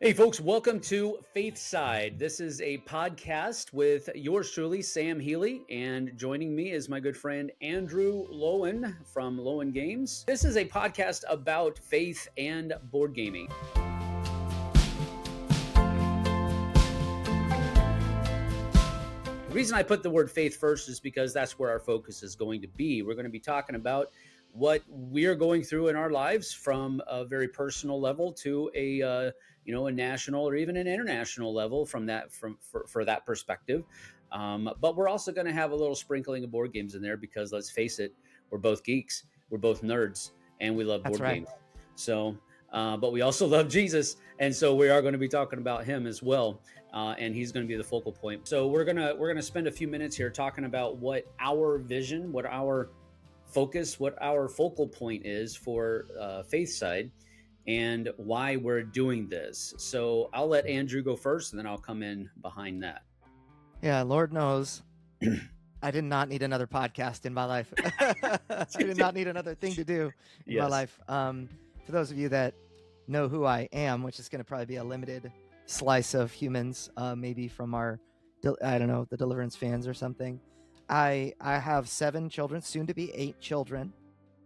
Hey, folks, welcome to FaithSide. This is a podcast with yours truly, Sam Healey, and joining me is my good friend Andrew Lowen from Lowen Games. This is a podcast about faith and board gaming. The reason I put the word faith first is because that's where our focus is going to be. We're going to be talking about what we're going through in our lives from a very personal level to a national or even an international level for that perspective. But we're also going to have a little sprinkling of board games in there because let's face it, we're both geeks, we're both nerds, and we love board games. So, but we also love Jesus, and so we are going to be talking about him as well. And he's going to be the focal point. So we're gonna spend a few minutes here talking about what our vision, what our focus, what our focal point is for FaithSide, and why we're doing this. So I'll let Andrew go first, and then I'll come in behind that. Yeah, Lord knows, I did not need another podcast in my life. I did not need another thing to do in my life. For those of you that know who I am, which is going to probably be a limited slice of humans, maybe from our, the Deliverance fans or something. I have 7 children, soon to be 8 children.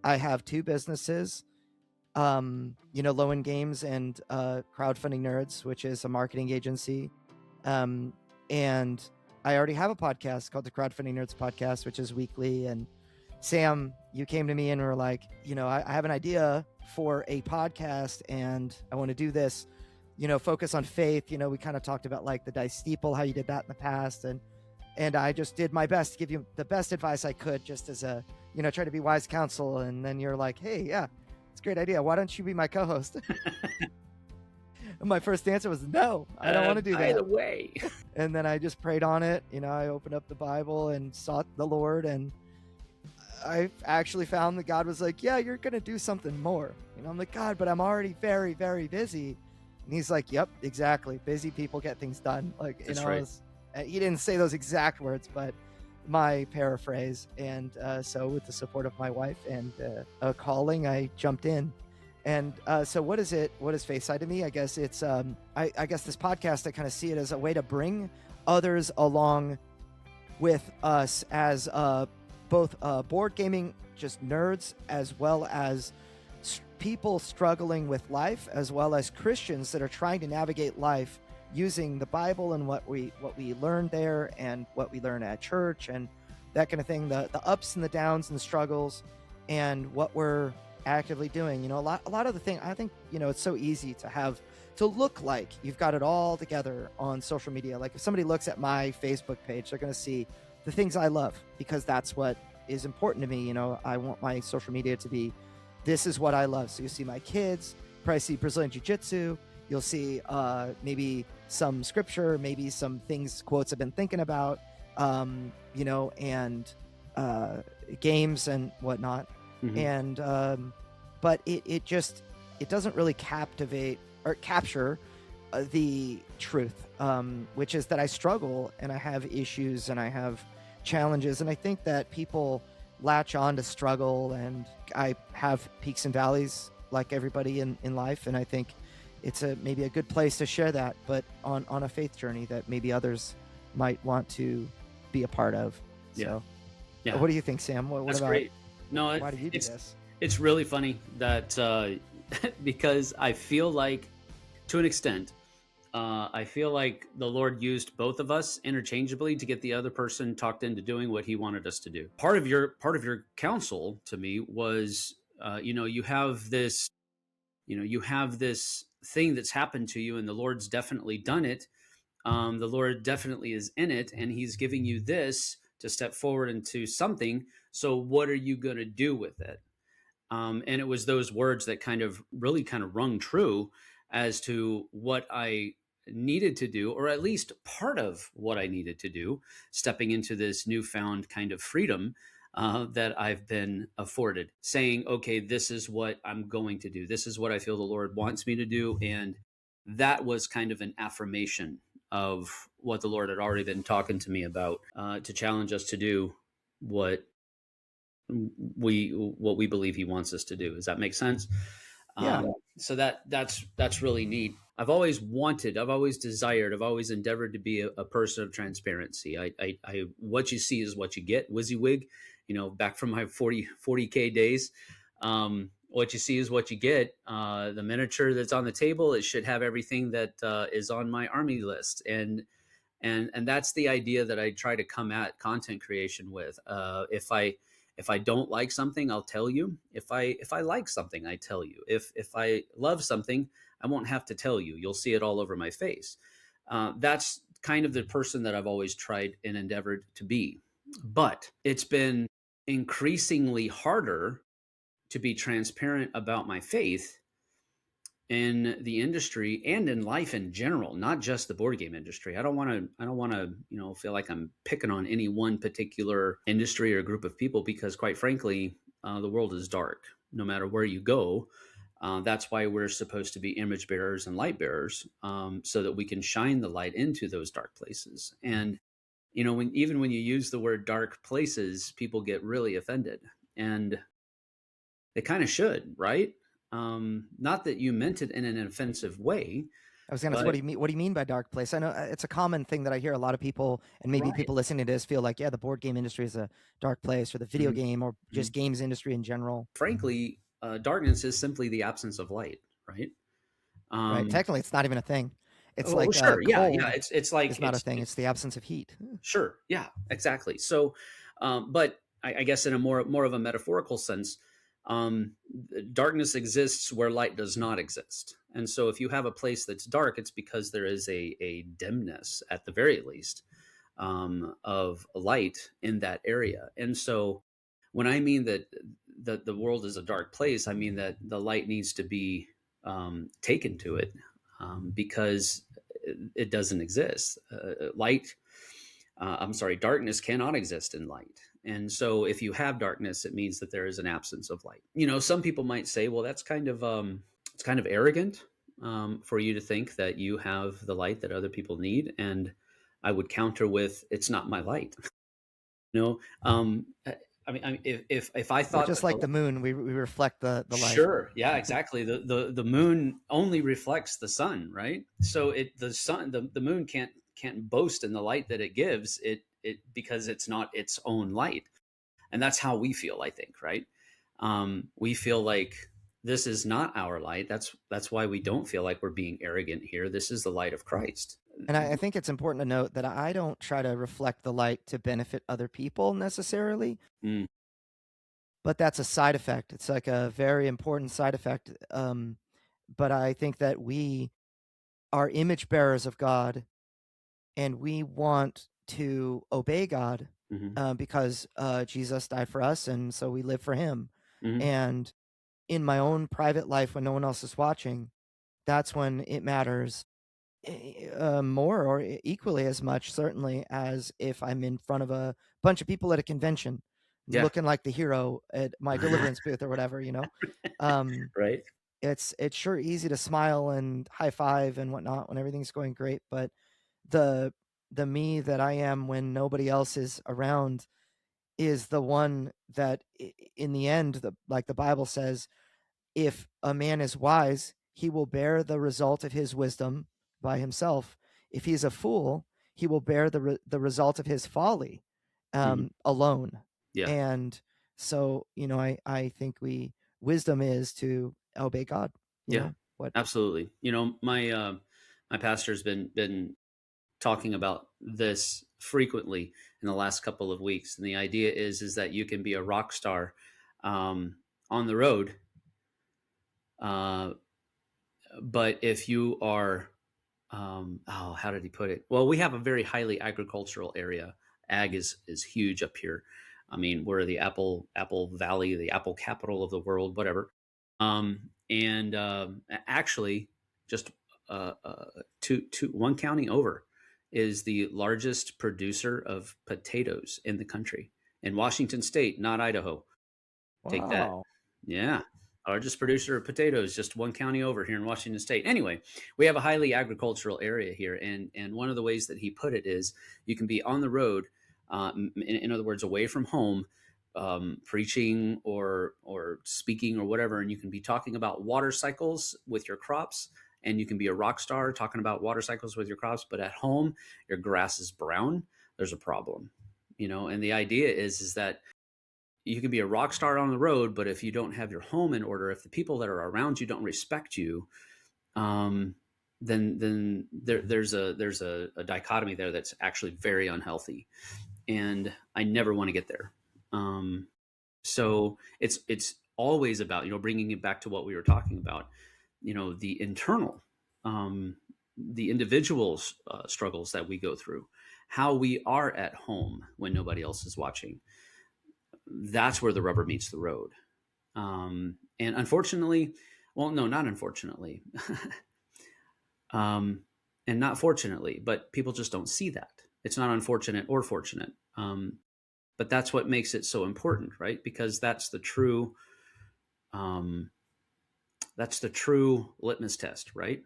I have 2 businesses, Lowen Games and Crowdfunding Nerds, which is a marketing agency. And I already have a podcast called the Crowdfunding Nerds Podcast, which is weekly. And Sam, you came to me and were like, I have an idea for a podcast and I want to do this, focus on faith. We kind of talked about like the dice steeple, how you did that in the past. And I just did my best to give you the best advice I could, just as a, try to be wise counsel. And then you're like, hey, yeah, it's a great idea. Why don't you be my co-host? And my first answer was, no, I don't want to do that. Either way. And then I just prayed on it. I opened up the Bible and sought the Lord. And I actually found that God was like, yeah, you're going to do something more. I'm like, God, but I'm already very, very busy. And he's like, yep, exactly. Busy people get things done. Like, That's right. He didn't say those exact words, but my paraphrase. And so with the support of my wife and a calling, I jumped in. And so what is it? What is FaithSide to me? I guess it's, I guess this podcast, I kind of see it as a way to bring others along with us as both board gaming, just nerds, as well as people struggling with life, as well as Christians that are trying to navigate life using the Bible and what we learned there and what we learn at church and that kind of thing, the ups and the downs and the struggles and what we're actively doing. A lot of the thing, I think, it's so easy to look like you've got it all together on social media. Like if somebody looks at my Facebook page, they're going to see the things I love because that's what is important to me. I want my social media to be, this is what I love. So you see my kids, probably see Brazilian Jiu-Jitsu. You'll see maybe some scripture, maybe some things, quotes I've been thinking about, and games and whatnot. Mm-hmm. And but it doesn't really captivate or capture the truth, which is that I struggle and I have issues and I have challenges. And I think that people latch on to struggle, and I have peaks and valleys like everybody in life. And I think it's maybe a good place to share that, but on a faith journey that maybe others might want to be a part of. So, yeah. What do you think, Sam? That's great. No, why do you do this? It's really funny that because I feel like, to an extent, I feel like the Lord used both of us interchangeably to get the other person talked into doing what he wanted us to do. Part of your counsel to me was, you have this thing that's happened to you, and the Lord's definitely done it. The Lord definitely is in it, and he's giving you this to step forward into something. So what are you going to do with it? And it was those words that kind of rung true as to what I needed to do, or at least part of what I needed to do, stepping into this newfound kind of freedom that I've been afforded, saying, okay, this is what I'm going to do. This is what I feel the Lord wants me to do. And that was kind of an affirmation of what the Lord had already been talking to me about, to challenge us to do what we believe he wants us to do. Does that make sense? Yeah. So that's really neat. I've always wanted, I've always desired, I've always endeavored to be a person of transparency. I what you see is what you get. WYSIWYG, back from my 40K days. What you see is what you get. The miniature that's on the table, it should have everything that is on my army list, and that's the idea that I try to come at content creation with. If I don't like something, I'll tell you. If I like something, I tell you. If I love something, I won't have to tell you. You'll see it all over my face. That's kind of the person that I've always tried and endeavored to be. But it's been increasingly harder to be transparent about my faith in the industry and in life in general, not just the board game industry. I don't want to feel like I'm picking on any one particular industry or group of people, because quite frankly, the world is dark no matter where you go. That's why we're supposed to be image bearers and light bearers, so that we can shine the light into those dark places. And even when you use the word dark places, people get really offended, and they kind of should, right? Not that you meant it in an offensive way. I was going to say, what do you mean by dark place? I know it's a common thing that I hear a lot of people, and maybe people listening to this feel like, yeah, the board game industry is a dark place, or the video game, or just games industry in general. Frankly, darkness is simply the absence of light, right? Right. Technically, it's not even a thing. It's like sure, cold. yeah. It's like it's not a thing. It's the absence of heat. Sure, yeah, exactly. So, but I guess in a more of a metaphorical sense, darkness exists where light does not exist. And so if you have a place that's dark, it's because there is a dimness, at the very least, of light in that area. And so when I mean that the world is a dark place, I mean that the light needs to be taken to it, because it doesn't exist. Darkness cannot exist in light. And so if you have darkness, it means that there is an absence of light. Some people might say, well, that's kind of it's kind of arrogant for you to think that you have the light that other people need. And I would counter with, it's not my light. If I thought, just like the moon, we reflect the light. Sure, yeah, exactly. The moon only reflects the sun, right? So the moon can't boast in the light that it gives it because it's not its own light. And that's how we feel, I think, right? We feel like this is not our light. That's why we don't feel like we're being arrogant here. This is the light of Christ. And I think it's important to note that I don't try to reflect the light to benefit other people necessarily. But that's a side effect. It's like a very important side effect. But I think that we are image bearers of God, and we want to obey God because Jesus died for us, and so we live for him. And in my own private life, when no one else is watching, that's when it matters more, or equally as much, certainly, as if I'm in front of a bunch of people at a convention, looking like the hero at my deliverance booth or whatever, Right. It's sure easy to smile and high five and whatnot when everything's going great, but the me that I am when nobody else is around is the one that in the end, like the Bible says, if a man is wise, he will bear the result of his wisdom by himself. If he's a fool, he will bear the result of his folly alone. Yeah. And so, I think wisdom is to obey God. Absolutely. My pastor's been talking about this frequently in the last couple of weeks. And the idea is that you can be a rock star on the road. But if you are, how did he put it? Well, we have a very highly agricultural area. Ag is huge up here. I mean, we're the Apple Valley, the apple capital of the world, whatever. Actually, just one county over is the largest producer of potatoes in the country, in Washington State, not Idaho. Wow. Take that. Yeah. Largest producer of potatoes, just one county over here in Washington State. Anyway, we have a highly agricultural area here. And one of the ways that he put it is you can be on the road, in other words, away from home, preaching or speaking or whatever, and you can be talking about water cycles with your crops, and you can be a rock star talking about water cycles with your crops, but at home your grass is brown. There's a problem, and the idea is that you can be a rock star on the road, but if you don't have your home in order, if the people that are around you don't respect you, um, then there's a dichotomy there that's actually very unhealthy, and I never want to get there. So it's always about, bringing it back to what we were talking about, the internal, the individual's struggles that we go through, how we are at home when nobody else is watching. That's where the rubber meets the road. And unfortunately, well, no, not unfortunately, and not fortunately, but people just don't see that. It's not unfortunate or fortunate. But that's what makes it so important, right? Because that's the true litmus test, right?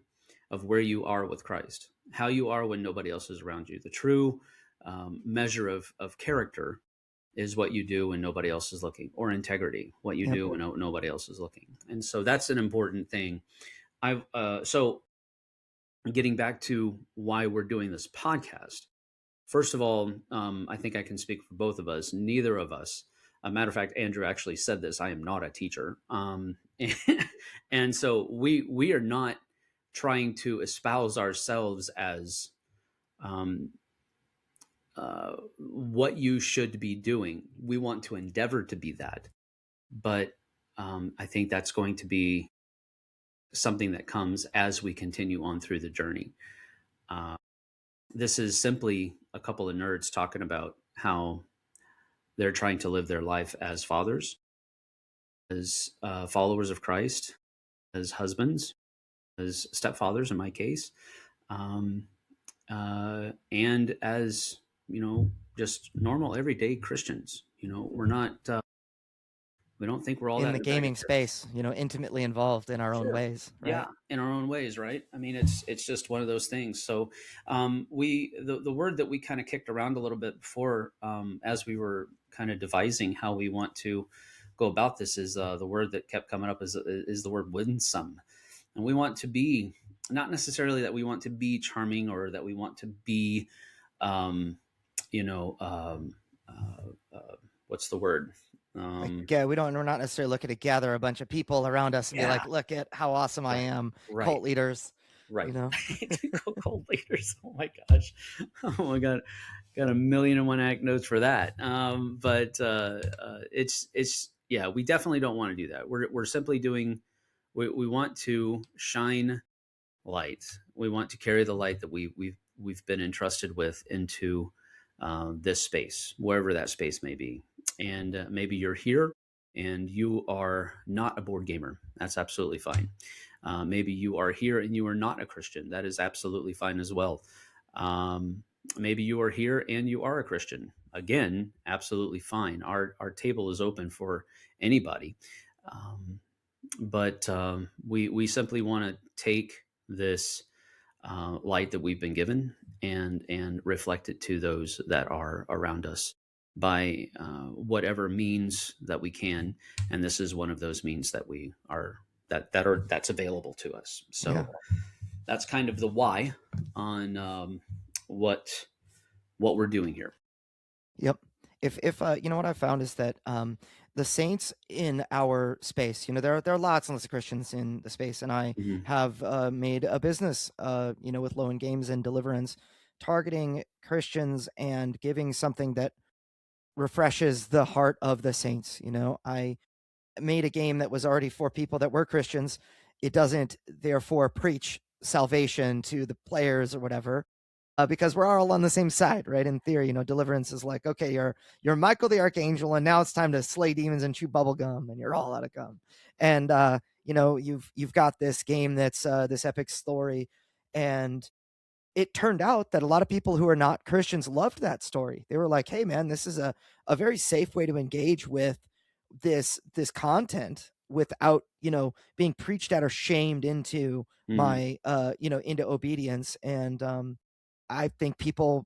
Of where you are with Christ, how you are when nobody else is around you. The true measure of character is what you do when nobody else is looking, or integrity, what you do when nobody else is looking. And so that's an important thing. So getting back to why we're doing this podcast. First of all, I think I can speak for both of us. Neither of us, a matter of fact, Andrew actually said this, I am not a teacher. And so we are not trying to espouse ourselves as what you should be doing. We want to endeavor to be that. But I think that's going to be something that comes as we continue on through the journey. This is simply a couple of nerds talking about how they're trying to live their life as fathers, as followers of Christ, as husbands, as stepfathers in my case, and as, just normal everyday Christians. We're not, we don't think we're all in that the gaming space, intimately involved in our own ways, right? Yeah, in our own ways, right? I mean, it's just one of those things. So the word that we kind of kicked around a little bit before, as we were kind of devising how we want to go about this, is the word that kept coming up is the word winsome. And we want to be, not necessarily that we want to be charming or that we want to be, what's the word? We're not necessarily looking to gather a bunch of people around us and be like, look at how awesome I am. Right. Cult leaders. Right. Cult leaders. Oh my gosh. Oh my God. Got a million and one act notes for that. But it's yeah, we definitely don't want to do that. We're simply doing, we want to shine light. We want to carry the light that we've been entrusted with into this space, wherever that space may be. And maybe you're here and you are not a board gamer. That's absolutely fine. Maybe you are here and you are not a Christian. That is absolutely fine as well. Maybe you are here and you are a Christian. Again, absolutely fine. Our table is open for anybody. But we simply want to take this light that we've been given and reflect it to those that are around us by whatever means that we can. And this is one of those means that we are that's available to us. So that's kind of the why on what we're doing here. Yep. If what I found is that the saints in our space, there are lots and lots of Christians in the space, and I have made a business, with Lowen Games and Deliverance, targeting Christians and giving something that refreshes the heart of the saints. I made a game that was already for people that were Christians. It doesn't therefore preach salvation to the players or whatever. Because we're all on the same side, right? In theory, Deliverance is like, okay, you're Michael the Archangel, and now it's time to slay demons and chew bubble gum, and you're all out of gum. And you've got this game that's this epic story, and it turned out that a lot of people who are not Christians loved that story. They were like, hey man, this is a very safe way to engage with this content without being preached at or shamed into my into obedience. And I think people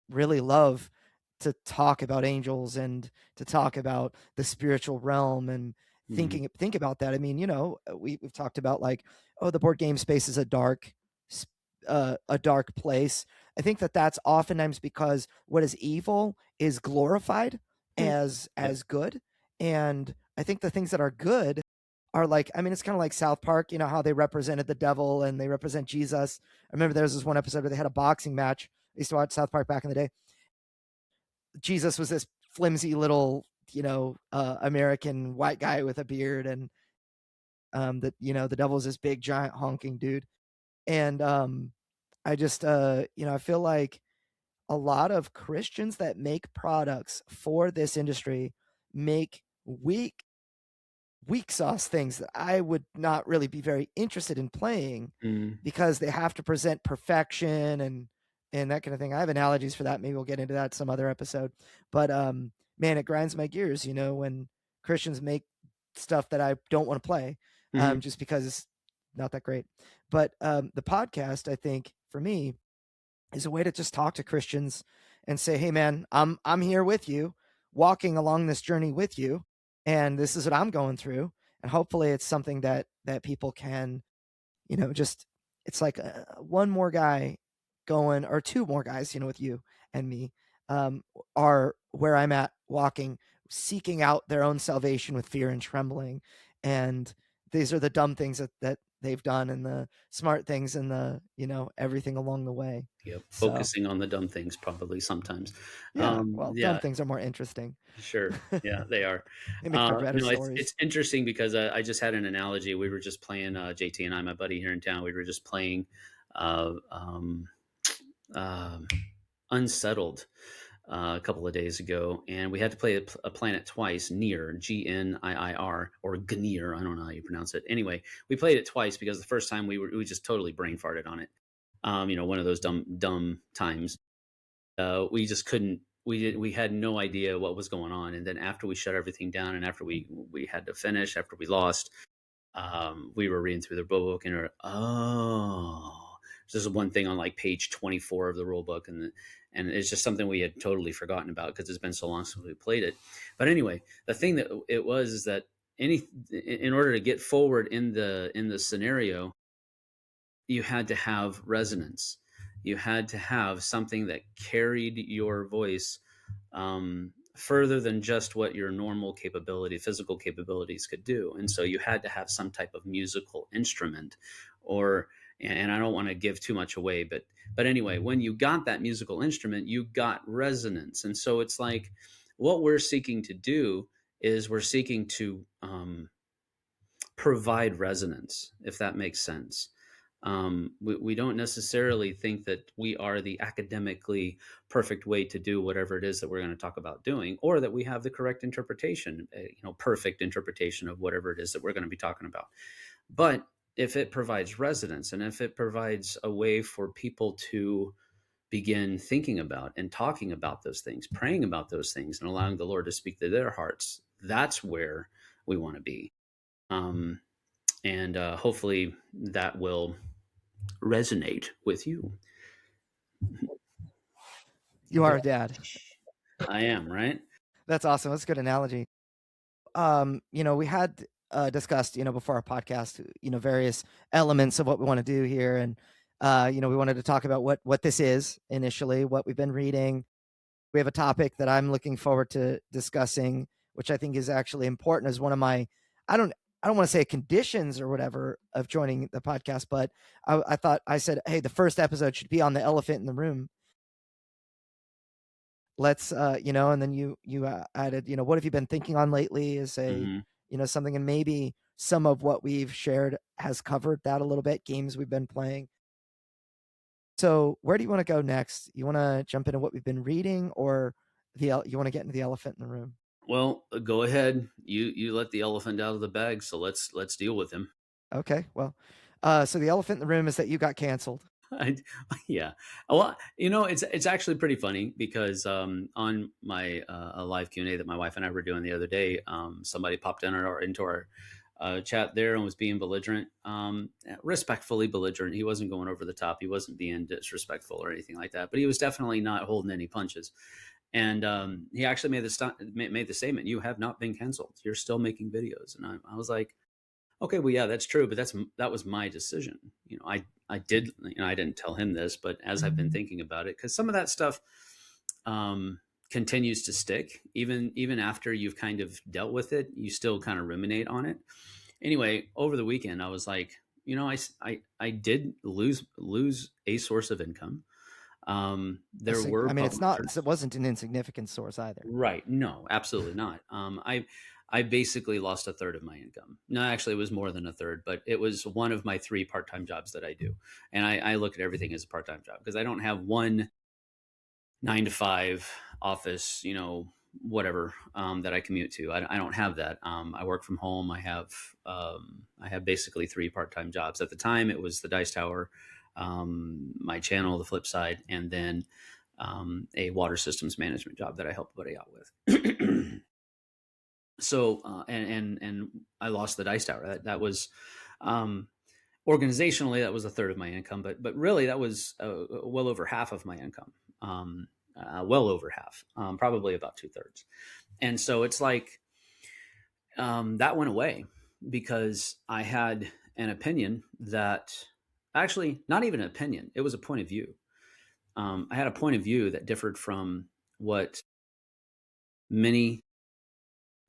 really love to talk about angels and to talk about the spiritual realm and think about that. I mean, you know, we've talked about like, oh, the board game space is a dark place. I think that that's oftentimes because what is evil is glorified as good, and I think the things that are good are like, I mean, it's kind of like South Park, you know, how they represented the devil and they represent Jesus. I remember there was this one episode where they had a boxing match. I used to watch South Park back in the day. Jesus was this flimsy little, you know, American white guy with a beard, and you know, the devil's this big giant honking dude. And I just you know, I feel like a lot of Christians that make products for this industry make weak sauce things that I would not really be very interested in playing because they have to present perfection and that kind of thing. I have analogies for that. Maybe we'll get into that some other episode. But man, it grinds my gears, you know, when Christians make stuff that I don't want to play just because it's not that great. But the podcast, I think, for me, is a way to just talk to Christians and say, hey man, I'm here with you, walking along this journey with you, and this is what I'm going through. And hopefully it's something that people can, you know, just, it's like one more guy going, or two more guys, you know, with you and me, are where I'm at, walking, seeking out their own salvation with fear and trembling. And these are the dumb things that they've done, and the smart things, and the, you know, everything along the way. Yep. Focusing on the dumb things probably sometimes. Yeah. Dumb things are more interesting. Sure. Yeah, they are. They make for better stories. It's interesting because I just had an analogy. We were just playing, JT and I, my buddy here in town, we were just playing Unsettled a couple of days ago, and we had to play a planet twice, Nier, Gniir, or Gnir, I don't know how you pronounce it. Anyway, we played it twice because the first time we just totally brain farted on it. You know, one of those dumb times. We just couldn't. We had no idea what was going on, and then after we shut everything down, and after we had to finish, after we lost, we were reading through the rule book, and this is one thing on like page 24 of the rule book, and it's just something we had totally forgotten about because it's been so long since we played it. But anyway, the thing that it was is that in order to get forward in the scenario, you had to have resonance. You had to have something that carried your voice further than just what your normal physical capabilities could do. And so you had to have some type of musical instrument, and I don't want to give too much away, but anyway, when you got that musical instrument, you got resonance. And so it's like, what we're seeking to do is we're seeking to provide resonance, if that makes sense. We don't necessarily think that we are the academically perfect way to do whatever it is that we're going to talk about doing, or that we have the correct interpretation, perfect interpretation of whatever it is that we're going to be talking about. But if it provides resonance, and if it provides a way for people to begin thinking about and talking about those things, praying about those things, and allowing the Lord to speak to their hearts, that's where we want to be. And hopefully that will resonate with you. You are a dad. I am, right? That's awesome. That's a good analogy. You know, we had discussed, you know, before our podcast, you know, various elements of what we want to do here. And, you know, we wanted to talk about what this is initially, what we've been reading. We have a topic that I'm looking forward to discussing, which I think is actually important as one of my, I don't want to say conditions or whatever of joining the podcast, but I said, hey, the first episode should be on the elephant in the room. Let's, you know, and then you added, you know, what have you been thinking on lately is you know, something, and maybe some of what we've shared has covered that a little bit, games we've been playing. So where do you want to go next? You want to jump into what we've been reading, or you want to get into the elephant in the room? Well, go ahead. You let the elephant out of the bag, so let's deal with him. Okay. Well, so the elephant in the room is that you got canceled. Yeah. Well, you know, it's actually pretty funny because on my a live Q&A that my wife and I were doing the other day, somebody popped into our chat there and was being belligerent, respectfully belligerent. He wasn't going over the top. He wasn't being disrespectful or anything like that, but he was definitely not holding any punches. And he actually made the statement, "You have not been canceled. You're still making videos." And I was like, "Okay, well, yeah, that's true, but that was my decision." I did, I didn't tell him this, but as I've been thinking about it, because some of that stuff continues to stick, even after you've kind of dealt with it, you still kind of ruminate on it. Anyway, over the weekend, I was like, I did lose a source of income. There were I mean, publishers. it wasn't an insignificant source either. Right. No, absolutely not. I basically lost a third of my income. No, actually, it was more than a third, but it was one of my 3 part-time jobs that I do. And I look at everything as a part-time job because I don't have one 9 to 5 office, whatever, that I commute to. I don't have that. I work from home. I have basically 3 part-time jobs. At the time, it was the Dice Tower, my channel, the Flip Side, and then a water systems management job that I helped a buddy out with. So, and I lost the Dice Tower. That was, organizationally, that was a third of my income, but really that was well over half of my income. Well over half, probably about 2/3. And so it's like, that went away because I had an opinion that, actually not even an opinion, it was a point of view. I had a point of view that differed from what many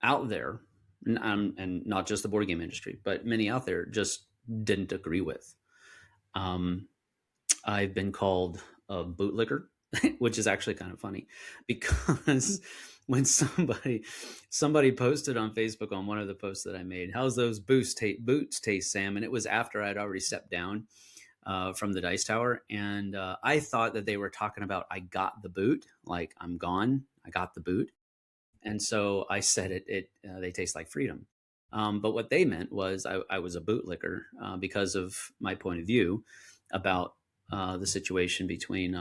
out there, and not just the board game industry, but many out there just didn't agree with. I've been called a bootlicker, which is actually kind of funny because when somebody posted on Facebook on one of the posts that I made, "How's those boots taste, Sam?" And it was after I'd already stepped down from the Dice Tower, and I thought that they were talking about I got the boot, like I'm gone, I got the boot. And so I said they taste like freedom. But what they meant was I was a bootlicker because of my point of view about the situation between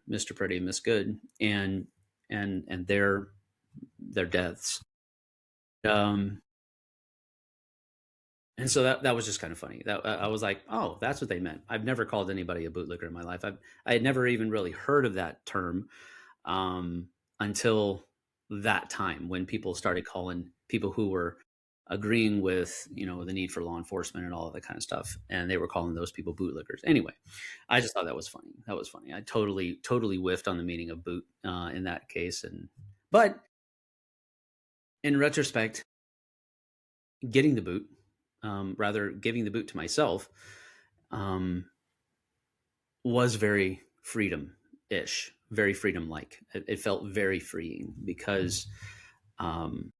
Mr. Pretty and Miss Good and their deaths. And so that was just kind of funny. That I was like, oh, that's what they meant. I've never called anybody a bootlicker in my life. I had never even really heard of that term until that time when people started calling people who were agreeing with the need for law enforcement and all of that kind of stuff, and they were calling those people bootlickers. Anyway, I just thought that was funny. I totally whiffed on the meaning of boot in that case, but in retrospect, getting the boot, rather giving the boot to myself, was very freedom-ish, very freedom-like. It felt very freeing because, and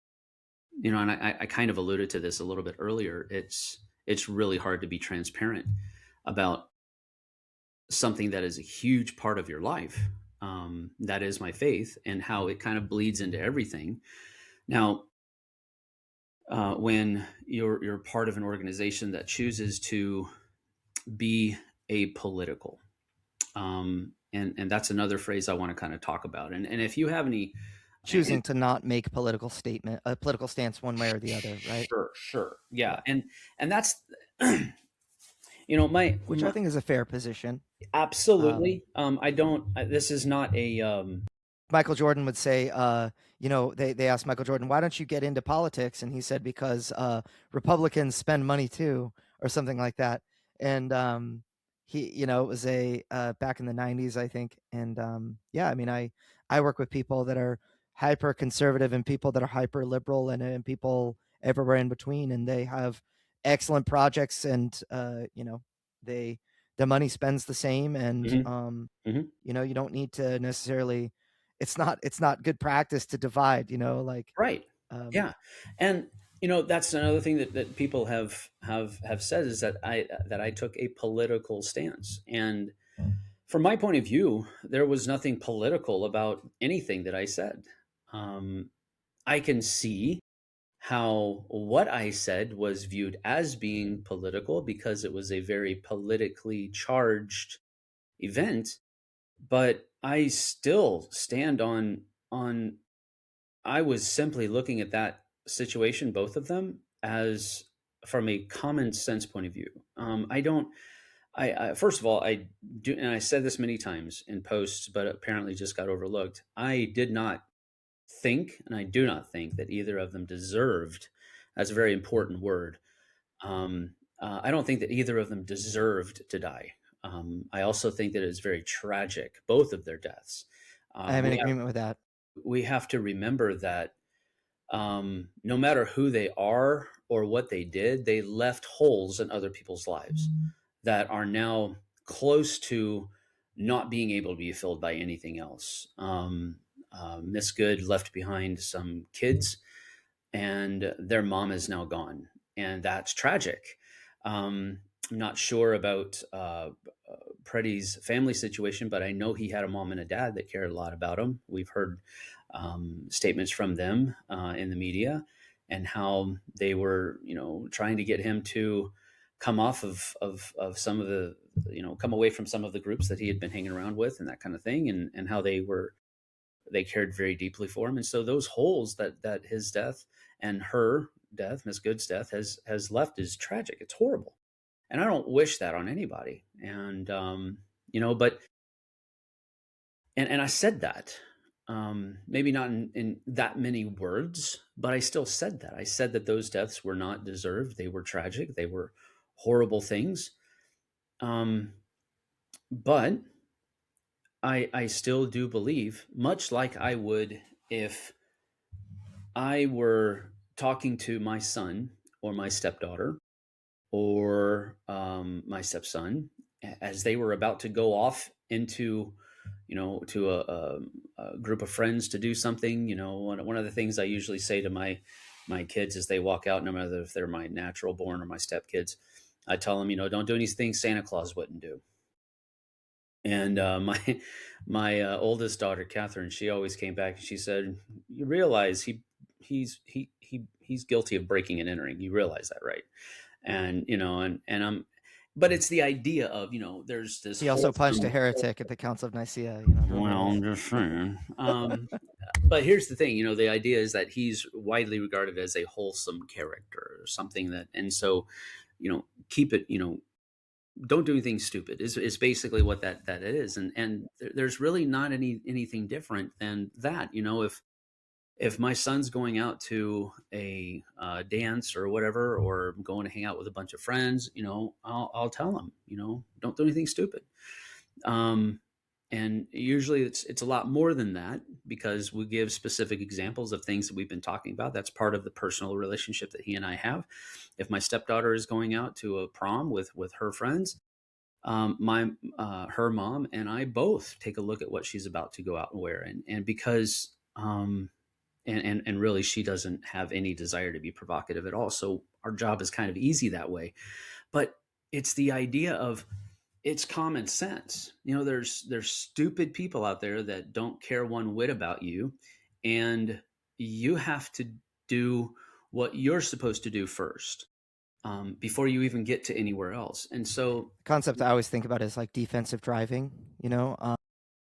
I kind of alluded to this a little bit earlier. It's really hard to be transparent about something that is a huge part of your life. That is my faith and how it kind of bleeds into everything. Now, when you're part of an organization that chooses to be apolitical, and that's another phrase I want to kind of talk about. And if you have any choosing to not make a political stance one way or the other, right? Sure, yeah. And that's which I think is a fair position. Absolutely. I don't. This is not a. Michael Jordan would say, they asked Michael Jordan, "Why don't you get into politics?" And he said, "Because Republicans spend money too," or something like that. And it was back in the 90s, I think. And I mean, I work with people that are hyper conservative and people that are hyper liberal and people everywhere in between, and they have excellent projects, and the money spends the same, and you don't need to necessarily. It's not good practice to divide, right. Yeah, and that's another thing that people have said is that I took a political stance, and from my point of view, there was nothing political about anything that I said. I can see how what I said was viewed as being political because it was a very politically charged event, but I still stand on I was simply looking at that situation, both of them, as from a common sense point of view. I don't. I first of all, I do, and I said this many times in posts, but apparently just got overlooked. I did not think, and I do not think that either of them deserved. That's a very important word. I don't think that either of them deserved to die. I also think that it is very tragic, both of their deaths. I am in We agreement with that. have to remember that no matter who they are or what they did, they left holes in other people's lives that are now close to not being able to be filled by anything else. Miss Good left behind some kids, and their mom is now gone, and that's tragic. I'm not sure about Preddy's family situation, but I know he had a mom and a dad that cared a lot about him. We've heard statements from them in the media, and how they were, trying to get him to come off of some of the, come away from some of the groups that he had been hanging around with and that kind of thing, and how they cared very deeply for him. And so those holes that his death and her death, Miss Good's death, has left is tragic. It's horrible, and I don't wish that on anybody. And but and I said that, maybe not in that many words, but I still said that. I said that those deaths were not deserved. They were tragic. They were horrible things. But I still do believe, much like I would if I were talking to my son or my stepdaughter or my stepson, as they were about to go off into, to a group of friends to do something. One of the things I usually say to my kids as they walk out, no matter if they're my natural born or my stepkids, I tell them, don't do anything Santa Claus wouldn't do. And my oldest daughter, Catherine, she always came back and she said, "You realize he's guilty of breaking and entering. You realize that, right?" And and I'm, but it's the idea of, there's this. He also punched a heretic at the Council of Nicaea. Well, I'm just saying. But here's the thing, the idea is that he's widely regarded as a wholesome character, or something that, and so, keep it, don't do anything stupid is basically what that is. And there's really not anything different than that. If my son's going out to a dance or whatever, or going to hang out with a bunch of friends, I'll tell him, don't do anything stupid. And usually it's a lot more than that, because we give specific examples of things that we've been talking about. That's part of the personal relationship that he and I have. If my stepdaughter is going out to a prom with her friends, her mom and I both take a look at what she's about to go out and wear. And because, and really she doesn't have any desire to be provocative at all. So our job is kind of easy that way. But it's the idea of, it's common sense. There's stupid people out there that don't care one whit about you, and you have to do what you're supposed to do first, before you even get to anywhere else. And so, the concept I always think about is like defensive driving.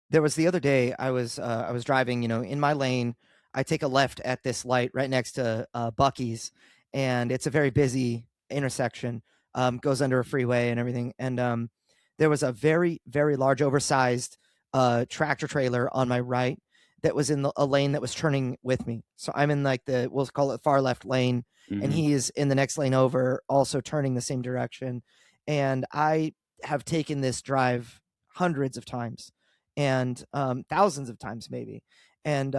There was the other day I was driving, in my lane. I take a left at this light right next to Bucky's, and it's a very busy intersection. Goes under a freeway and everything, and there was a very, very large, oversized tractor trailer on my right that was in a lane that was turning with me. So I'm in like we'll call it far left lane, and he is in the next lane over, also turning the same direction. And I have taken this drive hundreds of times, and thousands of times maybe. And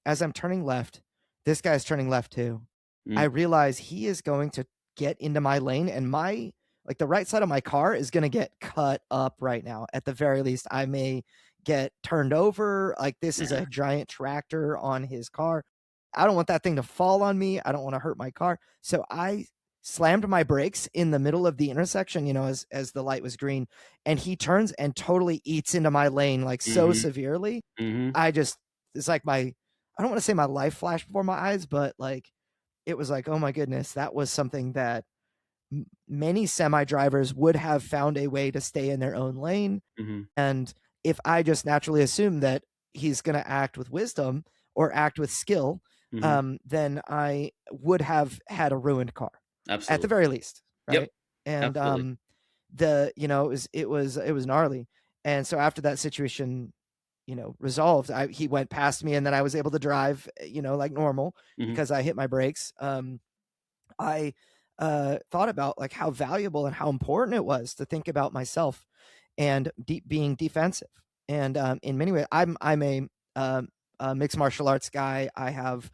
as I'm turning left, this guy's turning left too. I realize he is going to get into my lane, and the right side of my car is going to get cut up right now. At the very least, I may get turned over. Like, this is a giant tractor on his car. I don't want that thing to fall on me. I don't want to hurt my car. So I slammed my brakes in the middle of the intersection, as the light was green, and he turns and totally eats into my lane, like so severely. It's like I don't want to say my life flashed before my eyes, but like, it was like, oh my goodness, that was something that many semi-drivers would have found a way to stay in their own lane. And if I just naturally assume that he's going to act with wisdom or act with skill, then I would have had a ruined car. Absolutely. At the very least. Right. Yep. And Absolutely. it was gnarly. And so after that situation, resolved. He went past me, and then I was able to drive, like normal, because I hit my brakes. I thought about like how valuable and how important it was to think about myself and being defensive. And in many ways, I'm a mixed martial arts guy. I have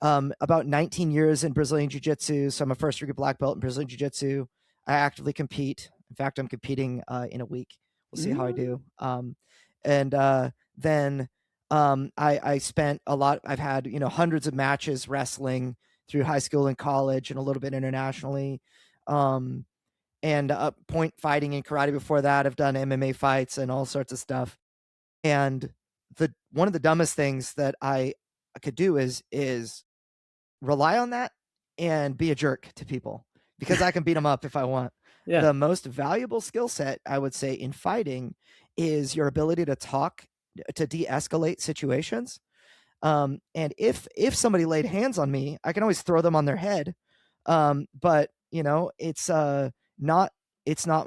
about 19 years in Brazilian Jiu-Jitsu, so I'm a first-degree black belt in Brazilian Jiu-Jitsu. I actively compete. In fact, I'm competing in a week. We'll see how I do. And then I spent a lot. I've had hundreds of matches wrestling through high school and college, and a little bit internationally. And point fighting and karate before that. I've done MMA fights and all sorts of stuff. And one of the dumbest things that I could do is rely on that and be a jerk to people, because I can beat them up if I want. Yeah. The most valuable skill set, I would say, in fighting is your ability to talk, to de-escalate situations. And if somebody laid hands on me, I can always throw them on their head. But it's not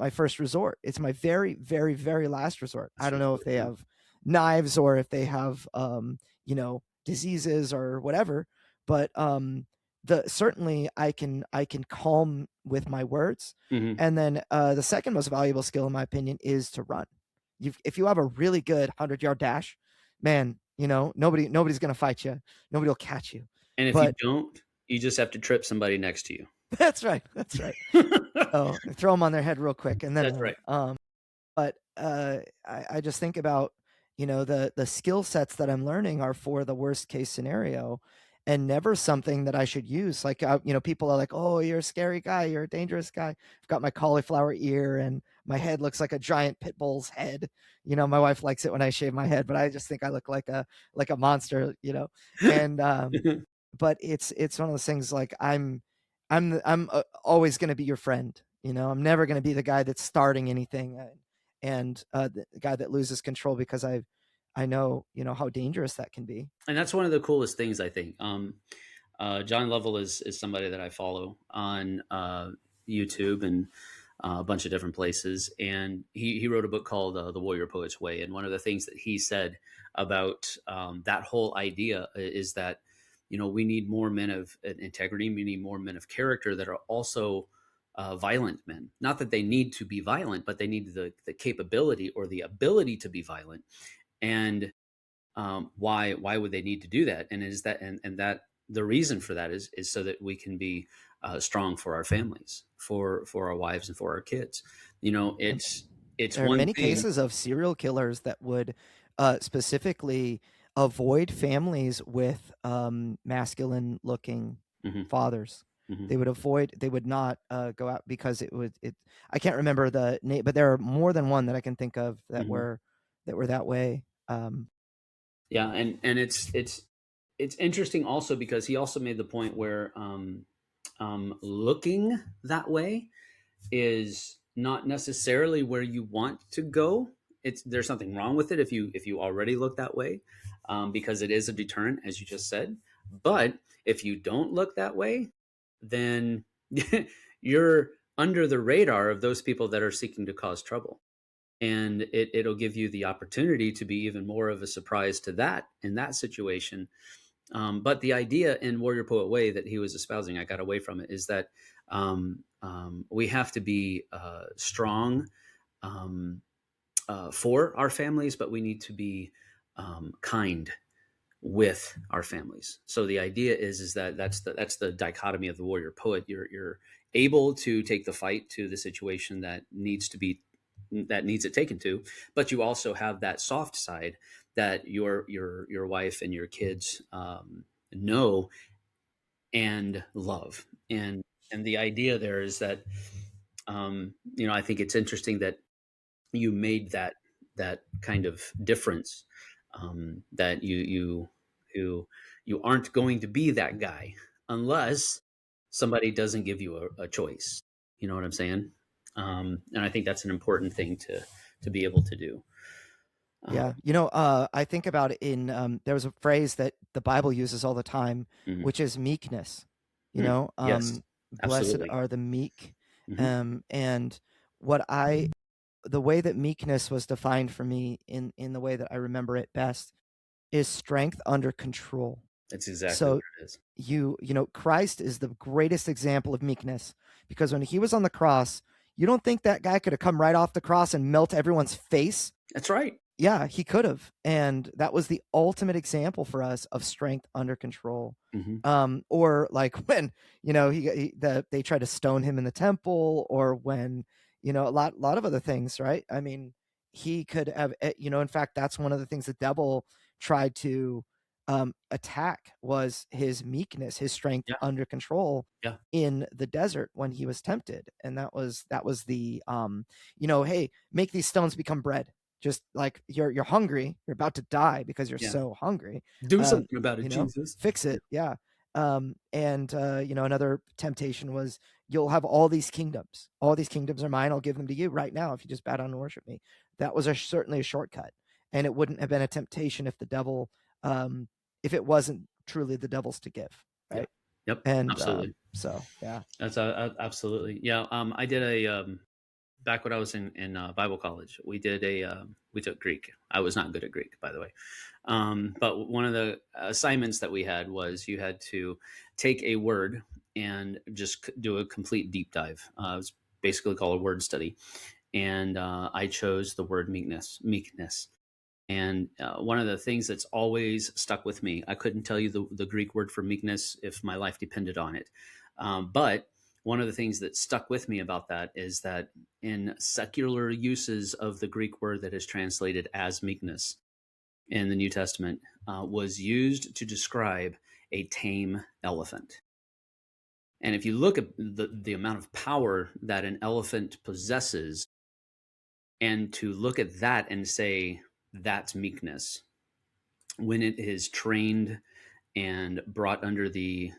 my first resort. It's my very, very, very last resort. I don't know if they have knives or if they have diseases or whatever, but certainly I can calm with my words. And then the second most valuable skill, in my opinion, is to run. If you have a really good 100-yard dash, man, nobody's gonna fight you. Nobody will catch you. And if you don't, you just have to trip somebody next to you. That's right. So throw them on their head real quick, and then that's right. But I just think about the skill sets that I'm learning are for the worst case scenario, and never something that I should use. Like people are like, "Oh, you're a scary guy. You're a dangerous guy." I've got my cauliflower ear, and my head looks like a giant pit bull's head. My wife likes it when I shave my head, but I just think I look like a monster. And but it's one of those things. Like I'm always going to be your friend. I'm never going to be the guy that's starting anything, and the guy that loses control, because I know how dangerous that can be. And that's one of the coolest things, I think. John Lovell is somebody that I follow on YouTube and a bunch of different places, and he wrote a book called The Warrior Poet's Way. And one of the things that he said about that whole idea is that we need more men of integrity. We need more men of character that are also violent men. Not that they need to be violent, but they need the capability or the ability to be violent. And why would they need to do that? And is that and that the reason for that is so that we can be strong for our families, for our wives, and for our kids. It's there are many cases of serial killers that would specifically avoid families with masculine looking fathers. They would not go out because I can't remember the name, but there are more than one that I can think of that were that way. Yeah. And it's interesting also because he also made the point where looking that way is not necessarily where you want to go. There's something wrong with it if you already look that way, because it is a deterrent, as you just said. But if you don't look that way, then you're under the radar of those people that are seeking to cause trouble. And it'll give you the opportunity to be even more of a surprise to that in that situation. But the idea in Warrior Poet Way that he was espousing, I got away from it, is that we have to be strong for our families, but we need to be kind with our families. So the idea is that that's the dichotomy of the warrior poet. You're able to take the fight to the situation that needs it taken to, but you also have that soft side that your wife and your kids know and love. And the idea there is that I think it's interesting that you made that kind of difference, that you aren't going to be that guy unless somebody doesn't give you a choice. You know what I'm saying? And I think that's an important thing to be able to do. Yeah. I think about it in, there was a phrase that the Bible uses all the time, which is meekness. Yes, blessed absolutely. are the meek. And what I the way that meekness was defined for me in the way that I remember it best is strength under control. That's exactly So what it is. you know, Christ is the greatest example of meekness, because when he was on the cross, you don't think that guy could have come right off the cross and melt everyone's face? That's right. Yeah, he could have. And that was the ultimate example for us of strength under control. Or like when, you know, they tried to stone him in the temple, or when, you know, a lot of other things, right? I mean, he could have, you know, in fact, that's one of the things the devil tried to attack, was his meekness, his strength Yeah. under control Yeah. in the desert when he was tempted. And that was the you know, hey, make these stones become bread. Just like you're hungry, you're about to die because you're Yeah. so hungry. Do something about it, you know, Jesus. fix it. Yeah. And you know, another temptation was, you'll have all these kingdoms. All these kingdoms are mine. I'll give them to you right now if you just bow down and worship me. That was certainly a shortcut, and it wouldn't have been a temptation if the devil, if it wasn't truly the devil's to give, right? Yep. And Absolutely. so yeah, That's absolutely. Yeah. I did a back when I was in Bible college. We did we took Greek. I was not good at Greek, by the way. But one of the assignments that we had was you had to take a word and just do a complete deep dive. It was basically called a word study, and I chose the word meekness. Meekness. And one of the things that's always stuck with me, I couldn't tell you the Greek word for meekness if my life depended on it. But one of the things that stuck with me about that is that in secular uses of the Greek word that is translated as meekness in the New Testament, was used to describe a tame elephant. And if you look at the amount of power that an elephant possesses, and to look at that and say that's meekness, when it is trained and brought under the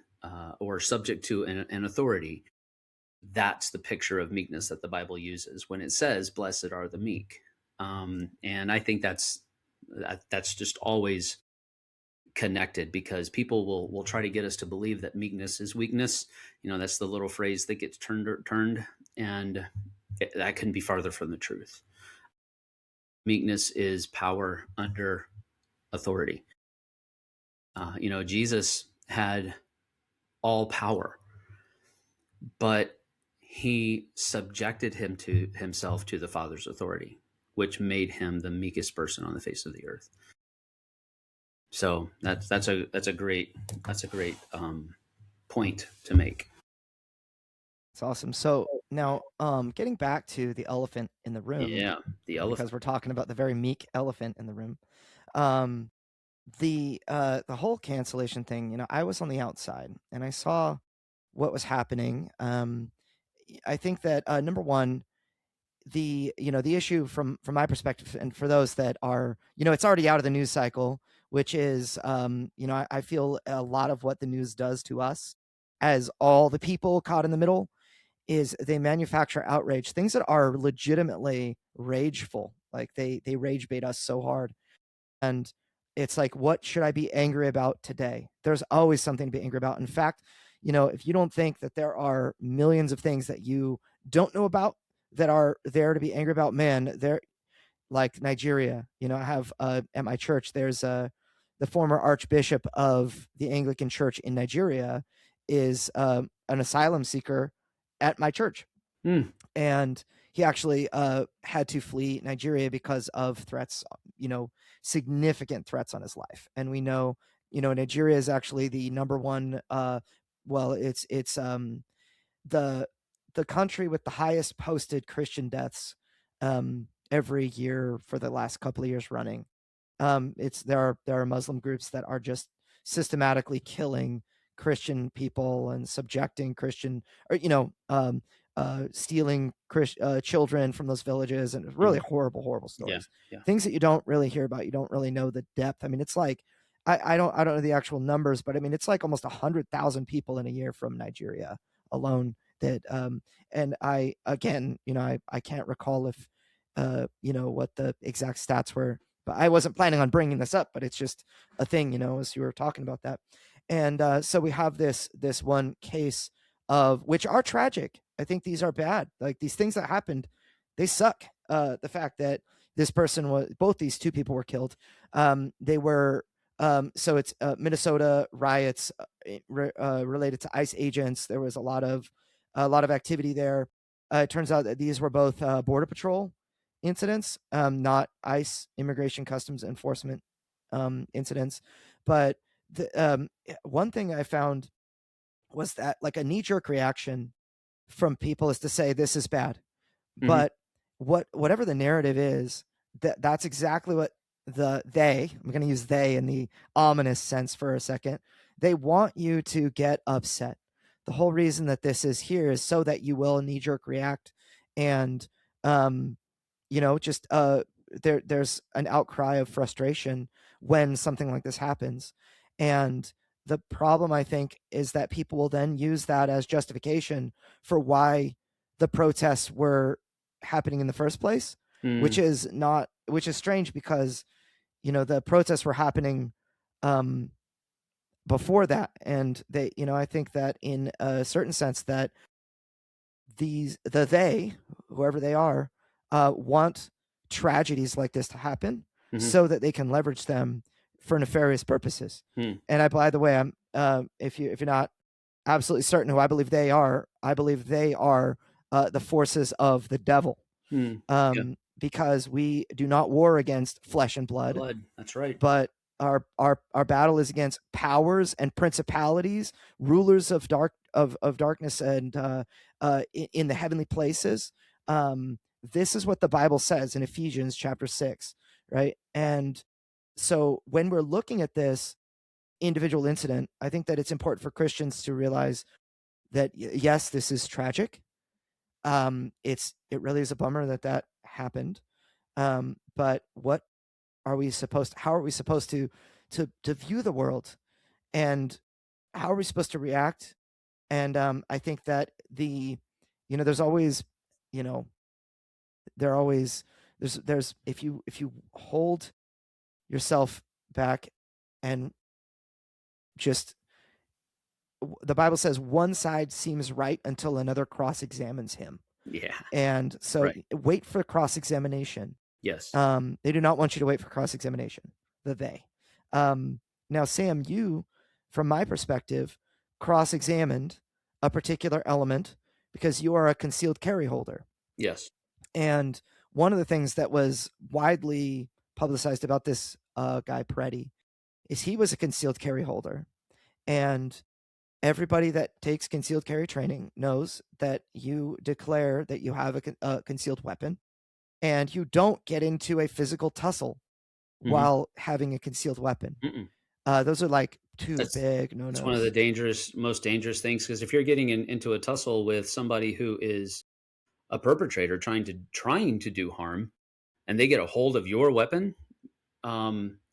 or subject to an authority, that's the picture of meekness that the Bible uses when it says, "Blessed are the meek." And I think that's just always connected, because people will try to get us to believe that meekness is weakness. You know, that's the little phrase that gets turned, and that couldn't be farther from the truth. Meekness is power under authority. You know, Jesus had all power, but he subjected himself to the Father's authority, which made him the meekest person on the face of the earth. So that's a great point to make. it's awesome. So now, getting back to the elephant in the room, Yeah, the elephant. because we're talking about the very meek elephant in the room. The whole cancellation thing, you know, I was on the outside and I saw what was happening. I think that number one, the issue from my perspective, and for those that are, you know, it's already out of the news cycle, which is, you know, I feel a lot of what the news does to us as all the people caught in the middle is they manufacture outrage, things that are legitimately rageful. Like they rage bait us so hard. And it's like, what should I be angry about today? There's always something to be angry about. In fact, you know, if you don't think that there are millions of things that you don't know about that are there to be angry about, man, they're like Nigeria. You know, I have at my church, there's the former archbishop of the Anglican Church in Nigeria is an asylum seeker at my church. And he actually had to flee Nigeria because of threats, you know, significant threats on his life. And we know, you know, Nigeria is actually the number one, well, it's the country with the highest posted Christian deaths every year for the last couple of years running. There are Muslim groups that are just systematically killing Christian people and subjecting Christian, or you know, stealing children from those villages, and really horrible stories. Yeah. Things that you don't really hear about. You don't really know the depth. I mean, it's like I don't know the actual numbers, but I mean, it's like almost 100,000 people in a year from Nigeria alone. That and I again, you know, I can't recall if you know, what the exact stats were, but I wasn't planning on bringing this up, but it's just a thing, you know, as you were talking about that. And so we have this one case of which are tragic. I think these are bad. Like these things that happened, they suck. the fact that this person was, both these two people were killed. They were, so it's Minnesota riots related to ICE agents. There was a lot of activity there. It turns out that these were both Border Patrol incidents, not ICE, Immigration Customs Enforcement incidents. But one thing I found was that, like, a knee-jerk reaction from people is to say this is bad. Mhm. But whatever the narrative is, that's exactly what I'm going to use they in the ominous sense for a second. They want you to get upset. The whole reason that this is here is so that you will knee-jerk react, and just there's an outcry of frustration when something like this happens. And the problem, I think, is that people will then use that as justification for why the protests were happening in the first place, which is strange, because the protests were happening before that, and they, I think that in a certain sense that they, whoever they are, want tragedies like this to happen so that they can leverage them for nefarious purposes. And by the way, I'm if you're not absolutely certain who I believe they are the forces of the devil. Because we do not war against flesh and blood. That's right. But our battle is against powers and principalities, rulers of darkness, and in the heavenly places. This is what the Bible says in Ephesians chapter 6, right? And so when we're looking at this individual incident, I think that it's important for Christians to realize that yes, this is tragic. It really is a bummer that happened. But how are we supposed to view the world, and how are we supposed to react? And I think that there's always, there's if you hold yourself back and just, the Bible says one side seems right until another cross-examines him. Yeah. And so wait for cross-examination. Yes. They do not want you to wait for cross-examination. Now, Sam, you, from my perspective, cross-examined a particular element because you are a concealed carry holder. Yes. And one of the things that was widely publicized about this guy, Preddy, is he was a concealed carry holder. And everybody that takes concealed carry training knows that you declare that you have a concealed weapon, and you don't get into a physical tussle while having a concealed weapon. Those are like that's big no-nos. It's one of the most dangerous things, because if you're getting into a tussle with somebody who is a perpetrator trying to do harm, and they get a hold of your weapon,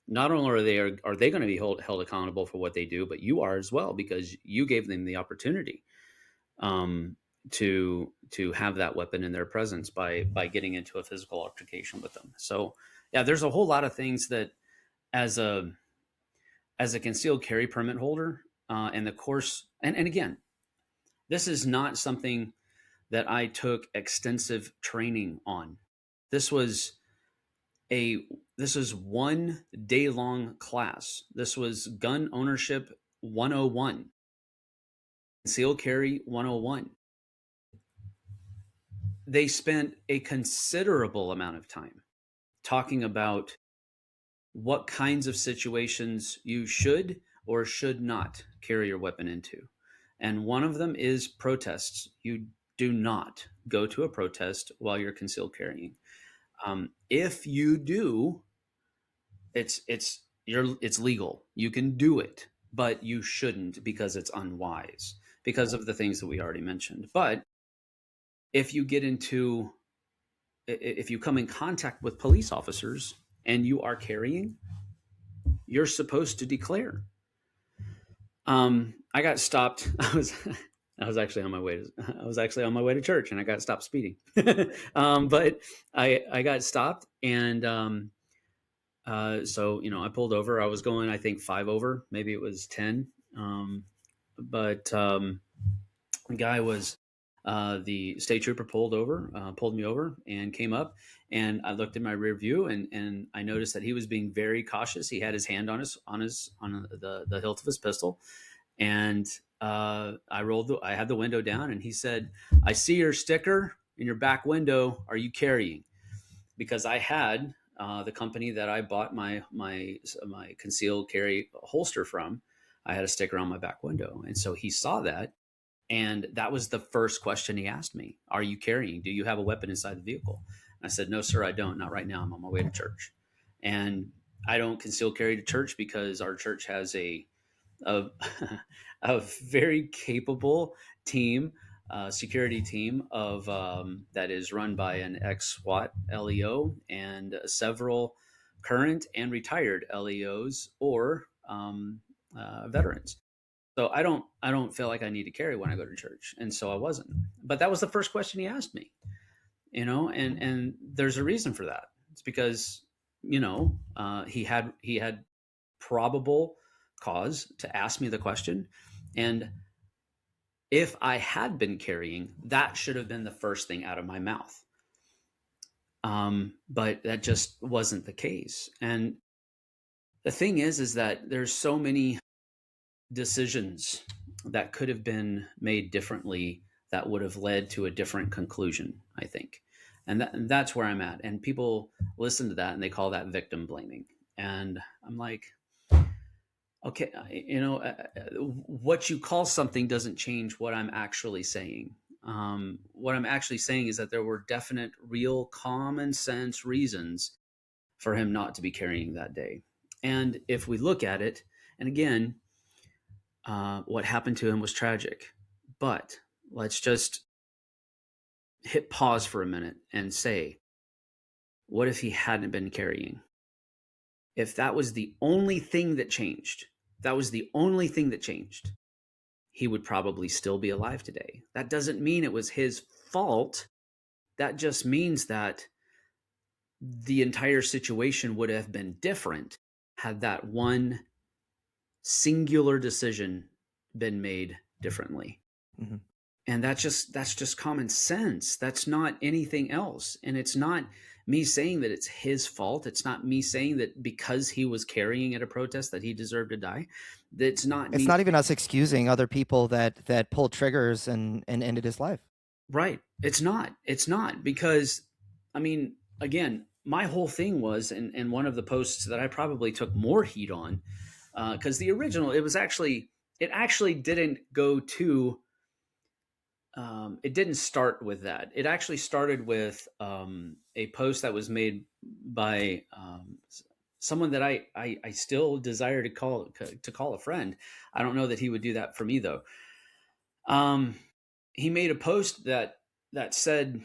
not only are they going to be held accountable for what they do, but you are as well, because you gave them the opportunity to have that weapon in their presence by getting into a physical altercation with them. So yeah, there's a whole lot of things that as a concealed carry permit holder, and the course, and again, this is not something that I took extensive training on. This was 1 day long class. This was gun ownership 101, concealed carry 101. They spent a considerable amount of time talking about what kinds of situations you should or should not carry your weapon into. And one of them is protests. You do not go to a protest while you're concealed carrying. If you do, it's legal. You can do it, but you shouldn't, because it's unwise, because of the things that we already mentioned. But if you come in contact with police officers and you are carrying, you're supposed to declare. I got stopped. I was actually on my way to church, and I got stopped speeding. But I got stopped, and so I pulled over. I was going, I think, 5 over, maybe it was 10. But the guy was the state trooper pulled me over and came up, and I looked in my rear view, and I noticed that he was being very cautious. He had his hand on the hilt of his pistol, and I had the window down, and he said, "I see your sticker in your back window. Are you carrying?" Because I had the company that I bought my concealed carry holster from. I had a sticker on my back window, and so he saw that, and that was the first question he asked me: "Are you carrying? Do you have a weapon inside the vehicle?" And I said, "No, sir, I don't. Not right now. I'm on my way to church." And I don't conceal carry to church because our church has a, a very capable team, security team of that is run by an ex-SWAT LEO and several current and retired LEOs or veterans. So I don't feel like I need to carry when I go to church, and so I wasn't. But that was the first question he asked me, and there's a reason for that. It's because he had probable cause to ask me the question, and if I had been carrying, that should have been the first thing out of my mouth. But that just wasn't the case. And the thing is that there's so many decisions that could have been made differently that would have led to a different conclusion, I think. And that's where I'm at. And people listen to that and they call that victim blaming. And I'm like, okay, what you call something doesn't change what I'm actually saying. What I'm actually saying is that there were definite, real, common sense reasons for him not to be carrying that day. And if we look at it, and again, what happened to him was tragic, but let's just hit pause for a minute and say, what if he hadn't been carrying? If that was the only thing that changed, he would probably still be alive today. That doesn't mean it was his fault. That just means that the entire situation would have been different had that one singular decision been made differently. Mm-hmm. And that's just common sense. That's not anything else. And it's not me saying that it's his fault. It's not me saying that because he was carrying at a protest that he deserved to die. It's not even us excusing other people that pulled triggers and ended his life. Right. It's not because, I mean, again, my whole thing was, and one of the posts that I probably took more heat on, because the original, it actually didn't go to, it didn't start with that. It actually started with a post that was made by someone that I still desire to call a friend. I don't know that he would do that for me though. He made a post that said,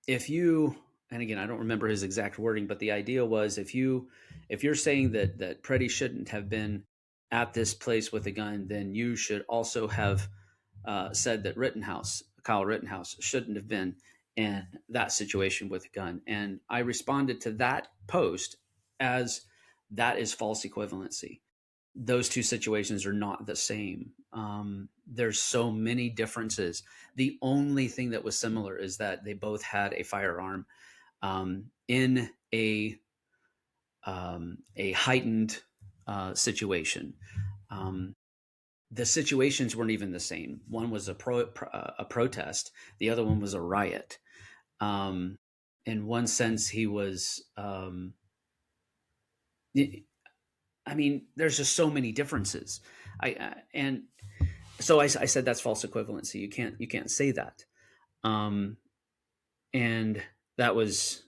if you, and again, I don't remember his exact wording, but the idea was if you're saying that Preddy shouldn't have been at this place with a gun, then you should also have said that Kyle Rittenhouse shouldn't have been in that situation with a gun. And I responded to that post as that is false equivalency. Those two situations are not the same. There's so many differences. The only thing that was similar is that they both had a firearm in a heightened situation. The situations weren't even the same. One was a protest. The other one was a riot. In one sense, he was. I mean, there's just so many differences. And so I said that's false equivalency. You can't say that. And that was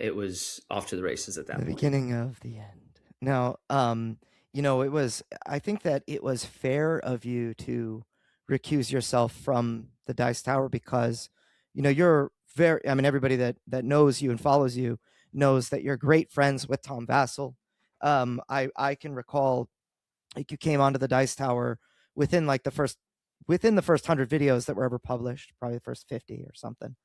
it was off to the races at that point. The beginning of the end. Now, I think that it was fair of you to recuse yourself from the Dice Tower because, you're everybody that knows you and follows you knows that you're great friends with Tom Vassell. I can recall, like, you came onto the Dice Tower within the first 100 videos that were ever published, probably the first 50 or something.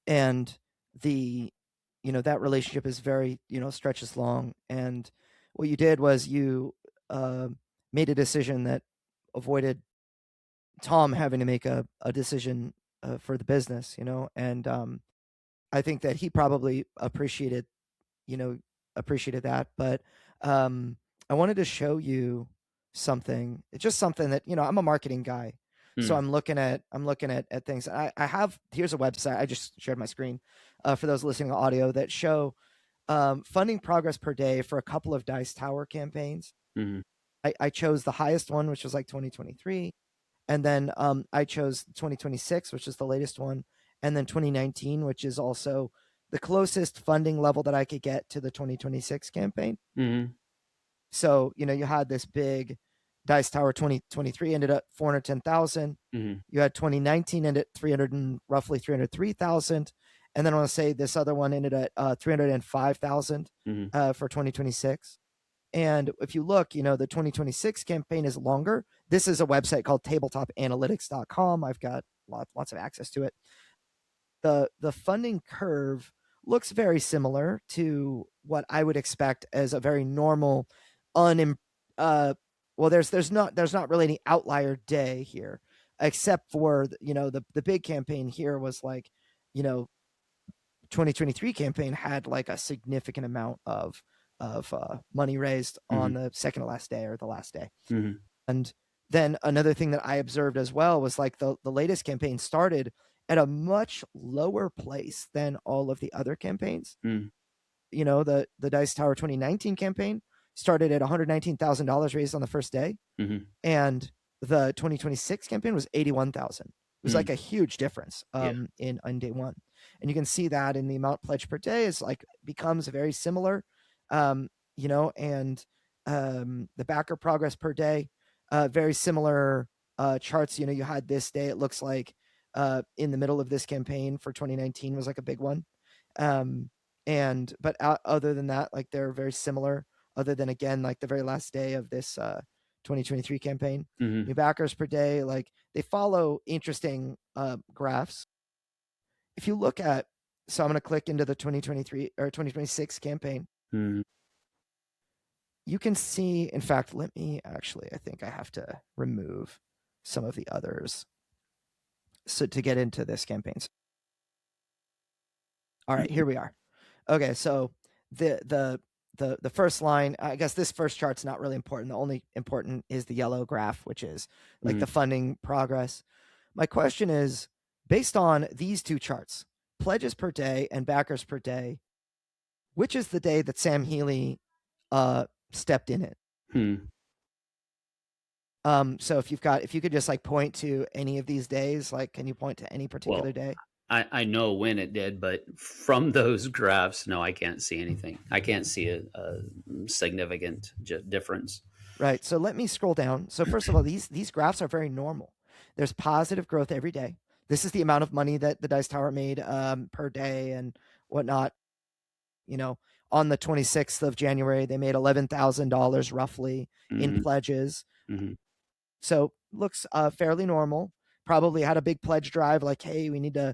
And that relationship is very, stretches long. And what you did was you made a decision that avoided Tom having to make a decision for the business, and I think that he probably appreciated that. But I wanted to show you something. It's just something that, I'm a marketing guy. So I'm looking at things. I have, here's a website. I just shared my screen for those listening to audio that show funding progress per day for a couple of Dice Tower campaigns. I chose the highest one, which was like 2023. And then I chose 2026, which is the latest one. And then 2019, which is also the closest funding level that I could get to the 2026 campaign. So, you had this big Dice Tower 2023 ended at 410,000. You had 2019 ended at roughly 303,000. And then I want to say this other one ended at 305,000 for 2026. And if you look, the 2026 campaign is longer. This is a website called tabletopanalytics.com. I've got lots of access to it. The funding curve looks very similar to what I would expect as a very normal, there's not really any outlier day here, except for the big campaign here was like, 2023 campaign had like a significant amount of money raised on the second to last day or the last day. And then another thing that I observed as well was like the latest campaign started at a much lower place than all of the other campaigns. The Dice Tower 2019 campaign started at $119,000 raised on the first day. And the 2026 campaign was 81,000. It was like a huge difference in day one. And you can see that in the amount pledged per day is like becomes very similar. And the backer progress per day, very similar charts. You had this day, it looks like in the middle of this campaign for 2019 was like a big one. But other than that, like they're very similar, other than again, like the very last day of this 2023 campaign. New backers per day, like they follow interesting graphs. If you look at, so I'm going to click into the 2023 or 2026 campaign. You can see, in fact, I think I have to remove some of the others so to get into this campaign. All right, here we are. Okay, so the first line, I guess this first chart's not really important. The only important is the yellow graph, which is like the funding progress. My question is, based on these two charts, pledges per day and backers per day, which is the day that Sam Healey stepped in it? So if you could just like point to any of these days, like can you point to any particular day? I know when it did, but from those graphs, no, I can't see anything. I can't see a significant difference. Right. So let me scroll down. So first of all, these graphs are very normal. There's positive growth every day. This is the amount of money that the Dice Tower made per day and whatnot. On the 26th of January, they made $11,000 roughly in pledges. So looks fairly normal. Probably had a big pledge drive like, hey, we need to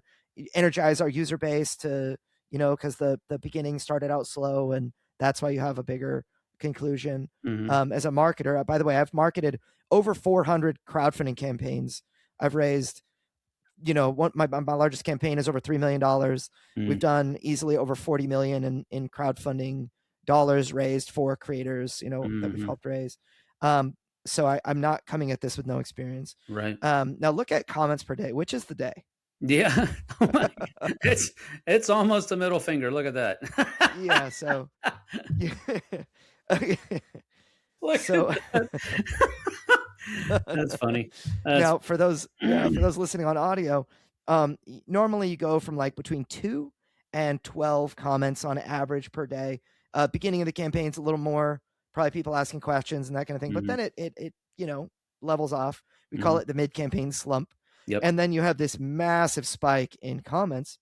energize our user base to, because the beginning started out slow, and that's why you have a bigger conclusion. As a marketer, by the way, I've marketed over 400 crowdfunding campaigns. I've raised, my largest campaign is over $3 million. We've done easily over 40 million in crowdfunding dollars raised for creators, that we've helped raise. So I'm not coming at this with no experience. Right. Now look at comments per day. Which is the day? Yeah. It's almost a middle finger. Look at that. Yeah. So, okay. Look so at that. That's funny. Now for those listening on audio, normally you go from like between 2 and 12 comments on average per day. Beginning of the campaign's a little more, probably people asking questions and that kind of thing. But then it levels off. We call it the mid-campaign slump. Yep. And then you have this massive spike in comments.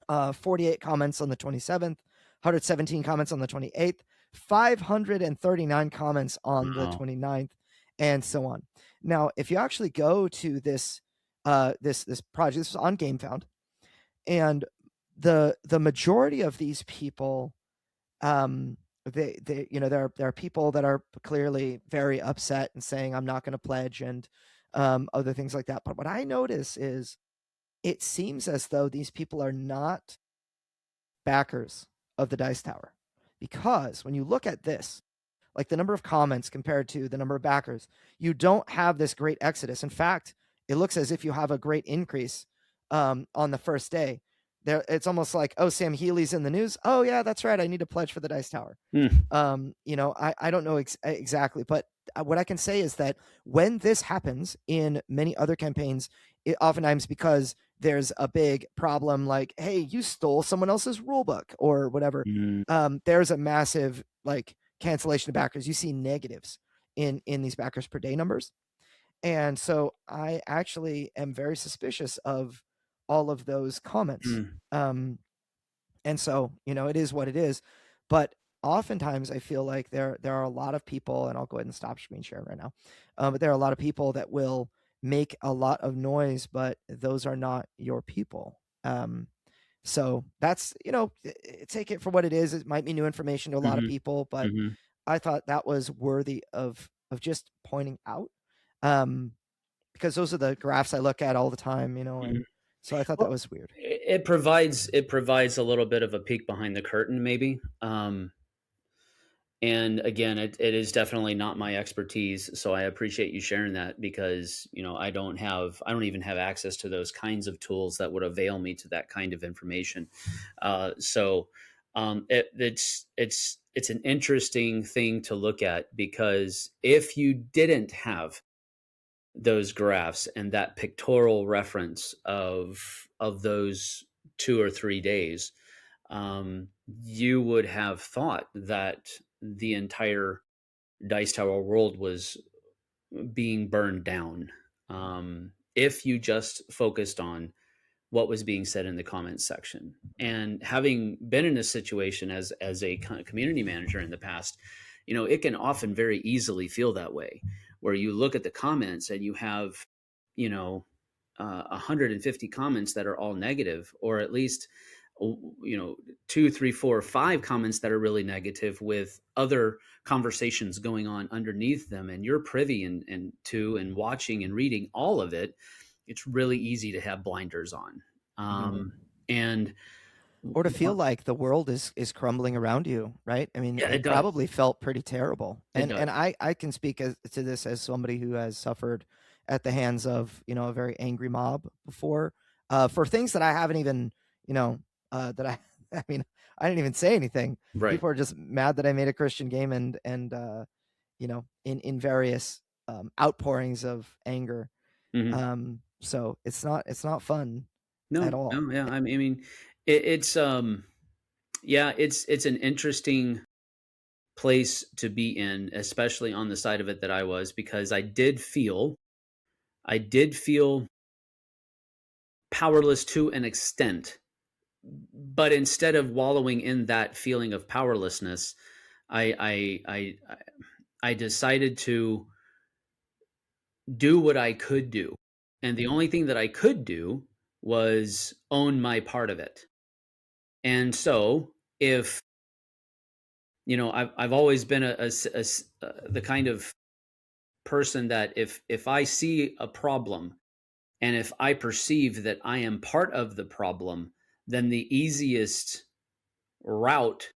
48 comments on the 27th, 117 comments on the 28th, 539 comments on the 29th, and so on. Now, if you actually go to this this project, this was on GameFound, and the majority of these people, there are people that are clearly very upset and saying, I'm not going to pledge, and other things like that. But what I notice is it seems as though these people are not backers of the Dice Tower, because when you look at this, like the number of comments compared to the number of backers, you don't have this great exodus. In fact, it looks as if you have a great increase on the first day. There, it's almost like, oh, Sam Healey's in the news. Oh yeah, that's right. I need to pledge for the Dice Tower. I don't know exactly, but what I can say is that when this happens in many other campaigns, it oftentimes because there's a big problem, like, hey, you stole someone else's rule book or whatever. There's a massive like cancellation of backers. You see negatives in these backers per day numbers. And so I actually am very suspicious of all of those comments. And so, it is what it is. But oftentimes I feel like there are a lot of people, and I'll go ahead and stop screen sharing right now. But there are a lot of people that will make a lot of noise, but those are not your people. So that's, take it for what it is. It might be new information to a lot of people, but I thought that was worthy of just pointing out, because those are the graphs I look at all the time, and so I thought that was weird. It provides a little bit of a peek behind the curtain, maybe. And again, it is definitely not my expertise. So I appreciate you sharing that, because, I don't even have access to those kinds of tools that would avail me to that kind of information. It's an interesting thing to look at, because if you didn't have those graphs and that pictorial reference of those 2 or 3 days, you would have thought that the entire Dice Tower world was being burned down, if you just focused on what was being said in the comments section. And having been in a situation as a community manager in the past, it can often very easily feel that way, where you look at the comments and you have 150 comments that are all negative, or at least 2, 3, 4, 5 comments that are really negative, with other conversations going on underneath them, and you're privy and watching and reading all of it. It's really easy to have blinders on, and or to feel like the world is crumbling around you, right? I mean, it probably felt pretty terrible. And I can speak to this as somebody who has suffered at the hands of, a very angry mob before, for things that I haven't even, that I mean, I didn't even say anything. Right. People are just mad that I made a Christian game, and in various outpourings of anger. So it's not fun at all. No, yeah. I mean, it's an interesting place to be in, especially on the side of it that I was, because I did feel powerless to an extent. But instead of wallowing in that feeling of powerlessness, I decided to do what I could do. And the only thing that I could do was own my part of it. And so if, I've always been the kind of person that if I see a problem, and if I perceive that I am part of the problem, then the easiest route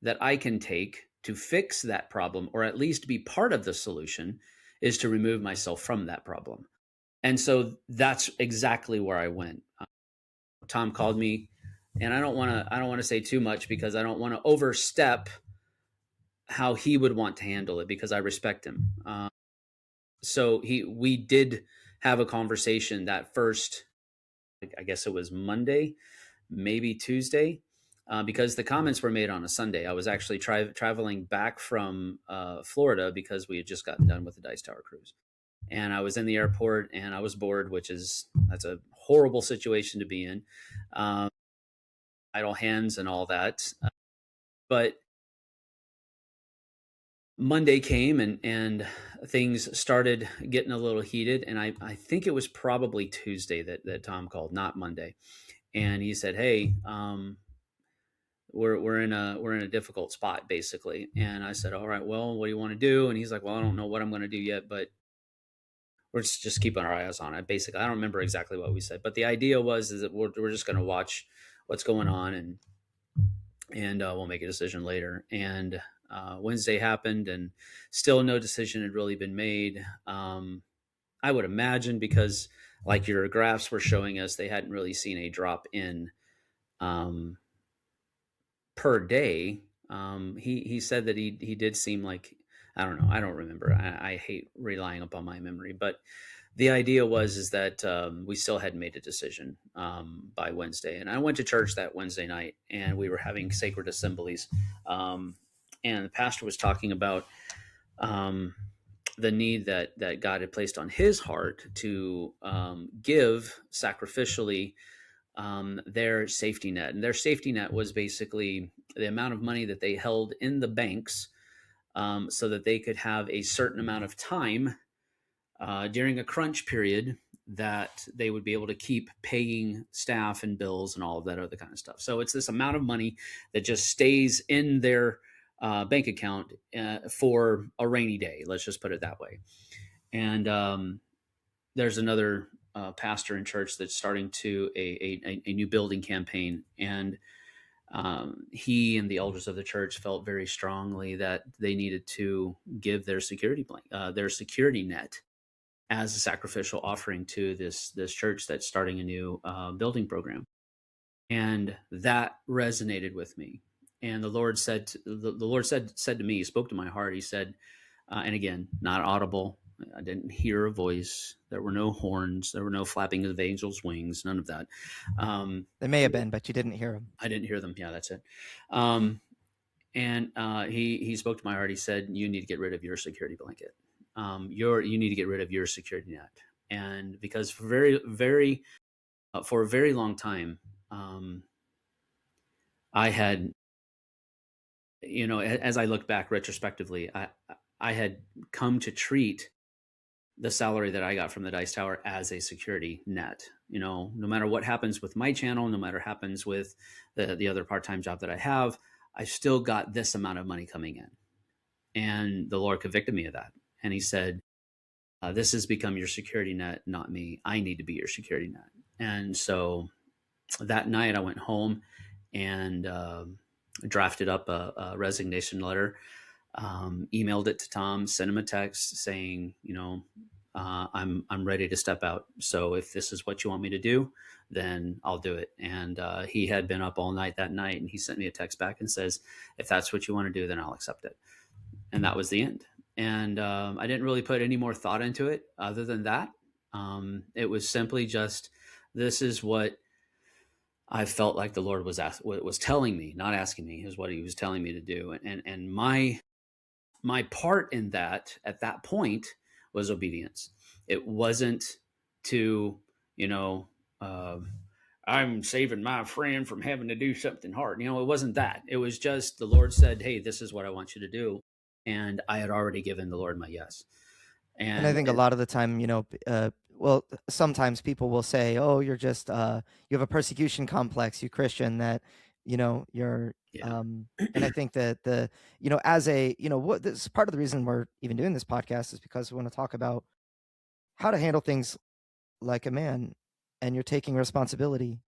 that I can take to fix that problem, or at least be part of the solution, is to remove myself from that problem. And so that's exactly where I went. Tom called me, and I don't want to say too much, because I don't want to overstep how he would want to handle it, because I respect him. So we did have a conversation that first, I guess it was Monday, maybe Tuesday, because the comments were made on a Sunday. I was actually traveling back from Florida, because we had just gotten done with the Dice Tower cruise. And I was in the airport, and I was bored, that's a horrible situation to be in. Idle hands and all that. But Monday came, and things started getting a little heated. And I think it was probably Tuesday that Tom called, not Monday. And he said, "Hey, we're in a difficult spot, basically." And I said, "All right, well, what do you want to do?" And he's like, "Well, I don't know what I'm going to do yet, but we're just keeping our eyes on it. Basically, I don't remember exactly what we said, but the idea was is that we're just going to watch what's going on, and we'll make a decision later. And Wednesday happened, and still no decision had really been made. I would imagine because, like your graphs were showing us, they hadn't really seen a drop in um, per day. He said that he did seem like, I don't know, I don't remember. I hate relying upon my memory, but the idea was is that we still hadn't made a decision by Wednesday. And I went to church that Wednesday night, and we were having sacred assemblies, and the pastor was talking about um, the need that God had placed on his heart to give sacrificially their safety net. And their safety net was basically the amount of money that they held in the banks, so that they could have a certain amount of time during a crunch period that they would be able to keep paying staff and bills and all of that other kind of stuff. So it's this amount of money that just stays in their bank account for a rainy day. Let's just put it that way. And there's another pastor in church that's starting to a new building campaign, and he and the elders of the church felt very strongly that they needed to give their their security net as a sacrificial offering to this church that's starting a new building program. And that resonated with me. And the Lord said said to me, he spoke to my heart. He said, and again, not audible. I didn't hear a voice. There were no horns. There were no flapping of angels' wings. None of that. They may have been, but you didn't hear them. I didn't hear them. Yeah, that's it. And he spoke to my heart. He said, "You need to get rid of your security blanket. You need to get rid of your security net." And because for a very long time, I had, as I look back retrospectively, I had come to treat the salary that I got from the Dice Tower as a security net. No matter what happens with my channel, no matter happens with the other part-time job that I have, I still got this amount of money coming in. And the Lord convicted me of that. And he said, this has become your security net, not me. I need to be your security net. And so that night I went home and drafted up a resignation letter, emailed it to Tom, sent him a text saying, I'm ready to step out. So if this is what you want me to do, then I'll do it. And he had been up all night that night, and he sent me a text back and says, if that's what you want to do, then I'll accept it. And that was the end. And I didn't really put any more thought into it other than that. It was simply just, this is what I felt like the Lord was telling me, not asking me, is what he was telling me to do. And my part in that at that point was obedience. It wasn't to, I'm saving my friend from having to do something hard. It wasn't that. It was just the Lord said, hey, this is what I want you to do. And I had already given the Lord my yes. And I think a lot of the time, well, sometimes people will say, "Oh, you're just you have a persecution complex, you Christian, that you're." Yeah. And I think that as a what this part of the reason we're even doing this podcast is because we want to talk about how to handle things like a man, and you're taking responsibility.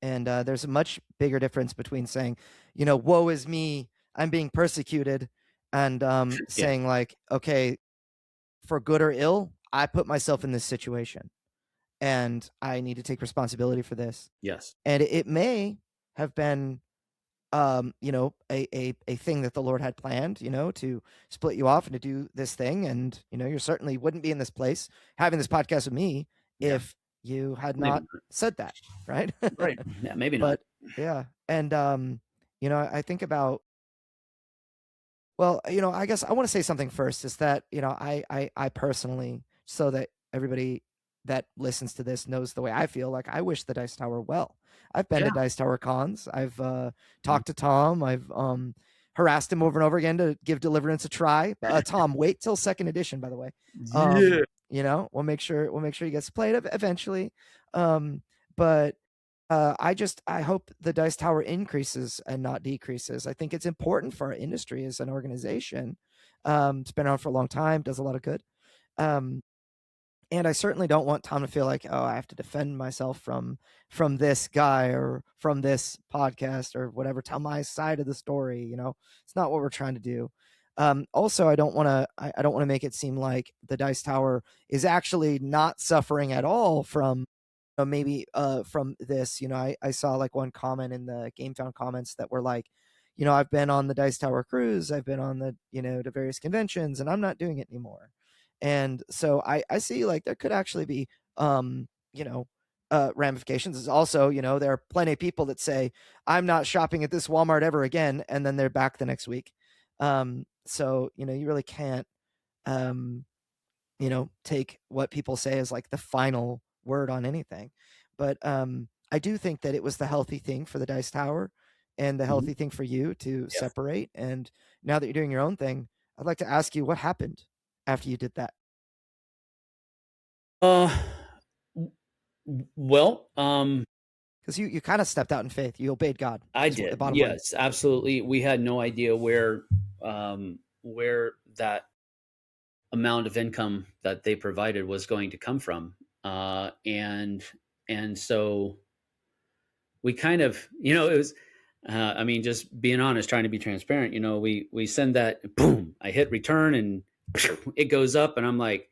And there's a much bigger difference between saying, "Woe is me, I'm being persecuted," and saying like, "Okay, for good or ill, I put myself in this situation, and I need to take responsibility for this." Yes. And it may have been, a thing that the Lord had planned, to split you off and to do this thing. And, you certainly wouldn't be in this place having this podcast with me if you had not said that. Right. Right. Yeah. Maybe but, not. Yeah. And, I think about, well, I guess I want to say something first is that, I personally, so that everybody that listens to this knows the way I feel, like I wish the Dice Tower well. I've been to Dice Tower cons. I've talked to Tom. I've harassed him over and over again to give Deliverance a try. Tom, wait till second edition, by the way. We'll make sure he gets played eventually. But I hope the Dice Tower increases and not decreases. I think it's important for our industry as an organization. It's been around for a long time, does a lot of good. And I certainly don't want Tom to feel like, oh, I have to defend myself from this guy or from this podcast or whatever, tell my side of the story. It's not what we're trying to do. Also, I don't want to make it seem like the Dice Tower is actually not suffering at all from maybe from this. I saw like one comment in the GameFound comments that were like, I've been on the Dice Tower cruise, I've been on the to various conventions, and I'm not doing it anymore. And so I see like there could actually be ramifications. Is also, there are plenty of people that say, I'm not shopping at this Walmart ever again, and then they're back the next week. So you really can't take what people say as like the final word on anything. But I do think that it was the healthy thing for the Dice Tower and the healthy thing for you to separate. And now that you're doing your own thing, I'd like to ask you what happened after you did that. Well, because you kind of stepped out in faith. You obeyed God. I did. Yes, absolutely. We had no idea where that amount of income that they provided was going to come from, and so we kind of, it was. I mean, just being honest, trying to be transparent. We send that. Boom! I hit return, and it goes up, and I'm like,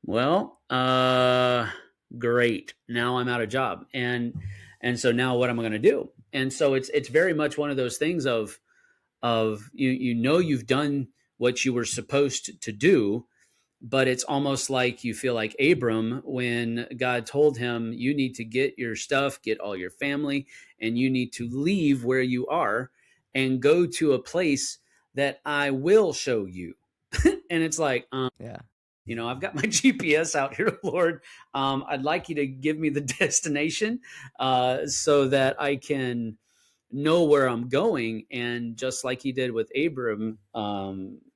well, great. Now I'm out of job, and so now what am I going to do? And so it's very much one of those things of you've done what you were supposed to do, but it's almost like you feel like Abram when God told him, you need to get your stuff, get all your family, and you need to leave where you are and go to a place that I will show you. And it's like, yeah. I've got my GPS out here, Lord. I'd like you to give me the destination so that I can know where I'm going. And just like he did with Abram,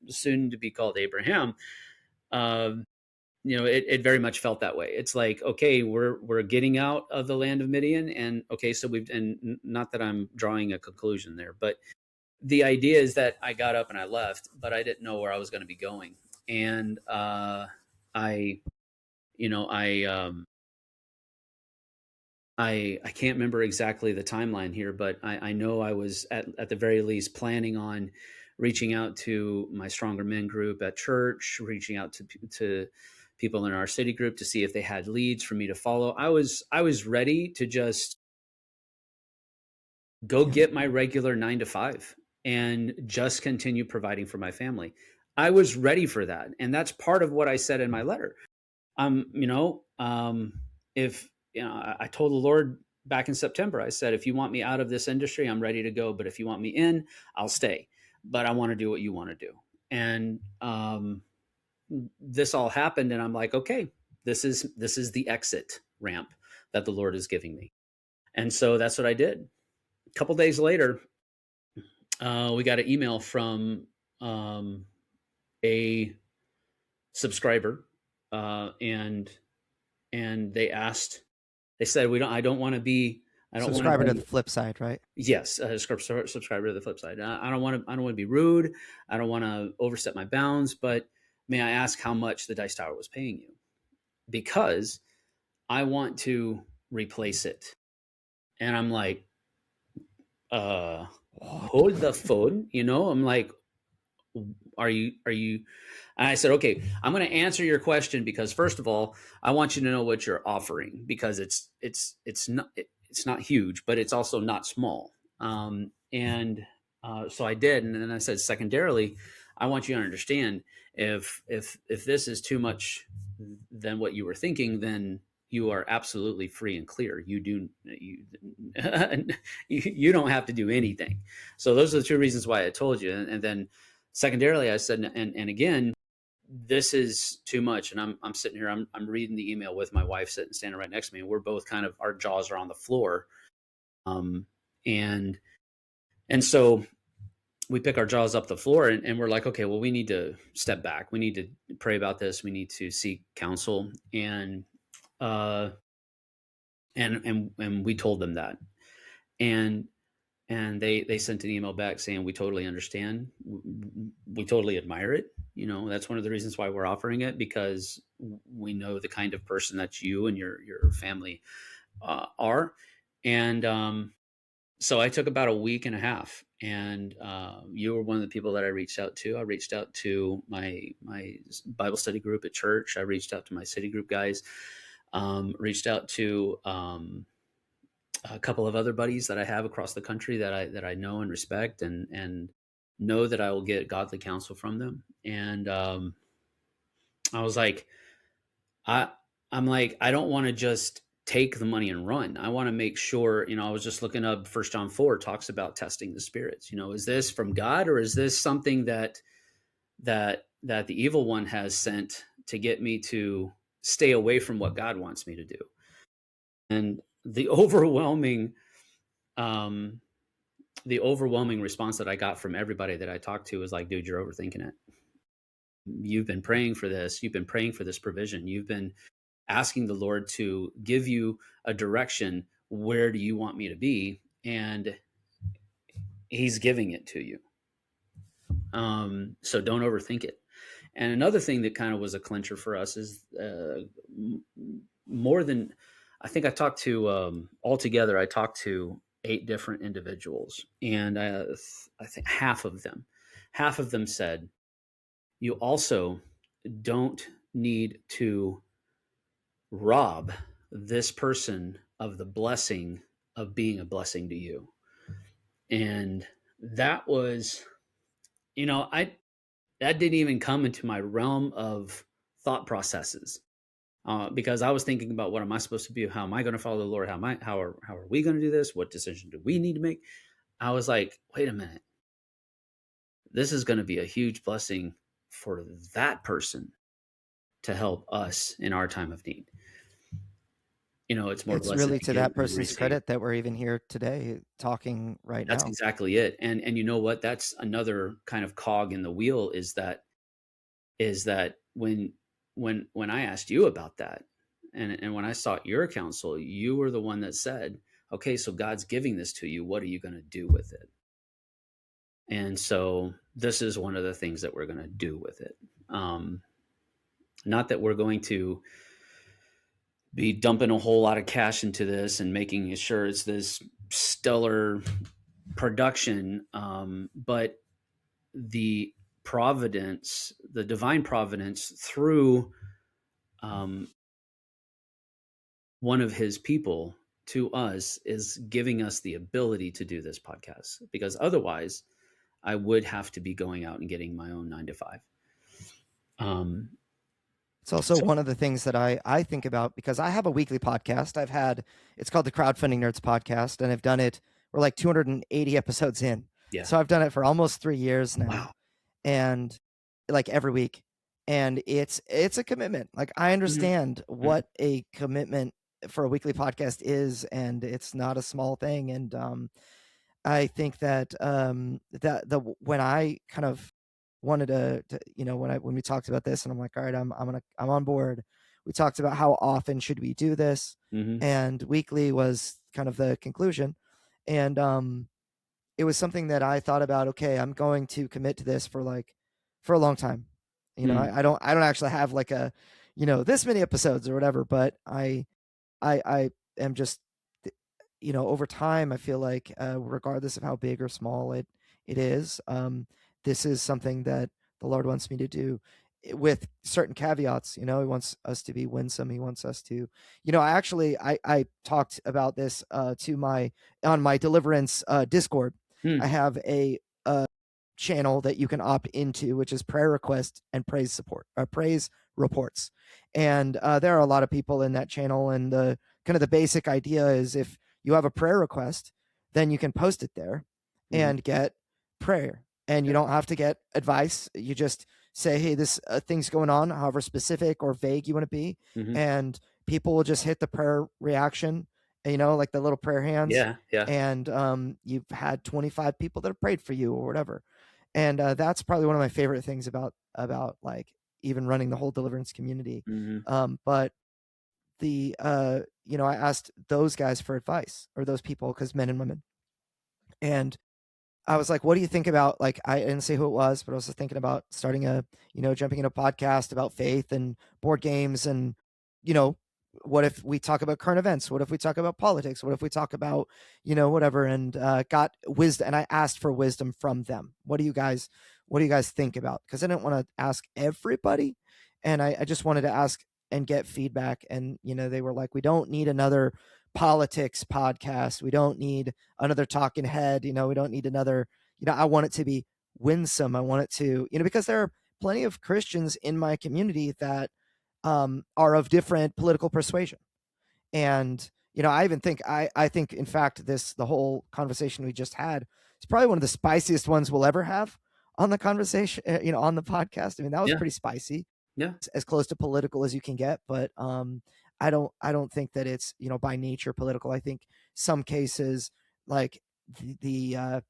soon to be called Abraham, it very much felt that way. It's like, okay, we're getting out of the land of Midian, and okay, so and not that I'm drawing a conclusion there, but the idea is that I got up and I left, but I didn't know where I was going to be going. And I can't remember exactly the timeline here, but I know I was at the very least planning on reaching out to my Stronger Men group at church, reaching out to people in our city group to see if they had leads for me to follow. I was ready to just go get my regular 9 to 5 and just continue providing for my family. I was ready for that. And that's part of what I said in my letter. If, I told the Lord back in September, I said, if you want me out of this industry, I'm ready to go. But if you want me in, I'll stay. But I want to do what you want to do. And this all happened. And I'm like, okay, this is the exit ramp that the Lord is giving me. And so that's what I did. A couple days later, we got an email from a subscriber, and they said, I don't want to be subscriber to the flip side, right? Yes, subscriber to the flip side. I don't want to be rude. I don't want to overstep my bounds, but may I ask how much the Dice Tower was paying you? Because I want to replace it. And I'm like, hold the phone, I'm like, are you? And I said, okay, I'm going to answer your question because first of all, I want you to know what you're offering, because it's not huge, but it's also not small. So I did. And then I said, secondarily, I want you to understand if this is too much than what you were thinking, then you are absolutely free and clear. You don't have to do anything. So those are the two reasons why I told you. And then secondarily, I said, and again, this is too much. And I'm sitting here, I'm reading the email with my wife standing right next to me, and we're both kind of, our jaws are on the floor. And so we pick our jaws up the floor, and we're like, okay, well, we need to step back. We need to pray about this. We need to seek counsel. And we told them that. And they sent an email back saying, we totally understand. We totally admire it. That's one of the reasons why we're offering it, because we know the kind of person that you and your family are. And so I took about a week and a half, and you were one of the people that I reached out to. I reached out to my Bible study group at church. I reached out to my city group guys. Reached out to a couple of other buddies that I have across the country that I know and respect, and know that I will get godly counsel from them. And I was like, I'm like, I don't want to just take the money and run. I want to make sure, I was just looking up 1 John 4 talks about testing the spirits. Is this from God, or is this something that the evil one has sent to get me to stay away from what God wants me to do? And the overwhelming response that I got from everybody that I talked to was like, dude, you're overthinking it. You've been praying for this. You've been praying for this provision. You've been asking the Lord to give you a direction. Where do you want me to be? And he's giving it to you. So don't overthink it. And another thing that kind of was a clincher for us is more than, I think I talked to, altogether, I talked to 8 different individuals. And I think half of them said, you also don't need to rob this person of the blessing of being a blessing to you. And that was, that didn't even come into my realm of thought processes, because I was thinking about, what am I supposed to be? How am I going to follow the Lord? How are we going to do this? What decision do we need to make? I was like, wait a minute. This is going to be a huge blessing for that person to help us in our time of need. It's more. It's really to that person's credit that we're even here today talking right now. That's exactly it. And you know what? That's another kind of cog in the wheel, is that when I asked you about that, and when I sought your counsel, you were the one that said, okay, so God's giving this to you. What are you going to do with it? And so this is one of the things that we're going to do with it. Not that we're going to be dumping a whole lot of cash into this and making sure it's this stellar production, but the providence, the divine providence through one of his people to us, is giving us the ability to do this podcast, because otherwise I would have to be going out and getting my own 9 to 5. It's also one of the things that I think about, because I have a weekly podcast. It's called the Crowdfunding Nerds Podcast, and I've done it, we're like 280 episodes in. Yeah. So I've done it for almost 3 years now. Wow. And like every week. And it's a commitment. Like, I understand what a commitment for a weekly podcast is, and it's not a small thing. And I think that when I kind of wanted to when we talked about this, and I'm like, all right, I'm on board. We talked about how often should we do this, and weekly was kind of the conclusion. And it was something that I thought about. Okay, I'm going to commit to this for a long time. I don't actually have like a, this many episodes or whatever, but I am just, over time, I feel like, regardless of how big or small it is, this is something that the Lord wants me to do, with certain caveats. He wants us to be winsome. He wants us to, I talked about this on my Deliverance Discord. I have a channel that you can opt into, which is prayer requests and praise reports. And there are a lot of people in that channel, and the kind of the basic idea is, if you have a prayer request, then you can post it there and get prayer, and you don't have to get advice. You just say, hey, this thing's going on, however specific or vague you want to be, and people will just hit the prayer reaction, like the little prayer hands. And you've had 25 people that have prayed for you or whatever. And that's probably one of my favorite things about like even running the whole deliverance community. But the I asked those guys for advice, or those people, because men and women, and I was like, what do you think about, like, I didn't say who it was, but I was thinking about starting jumping in a podcast about faith and board games. And, what if we talk about current events? What if we talk about politics? What if we talk about, whatever? And got wisdom. And I asked for wisdom from them. What do you guys think about? Because I didn't want to ask everybody. And I just wanted to ask and get feedback. And, they were like, we don't need another politics podcast. We don't need another talking head. We don't need another, I want it to be winsome. I want it to, because there are plenty of Christians in my community that are of different political persuasion. And, I even think, I think, in fact, the whole conversation we just had is probably one of the spiciest ones we'll ever have on the conversation, on the podcast. I mean, that was pretty spicy. Yeah. It's as close to political as you can get. But I don't think that it's, by nature political. I think some cases, like the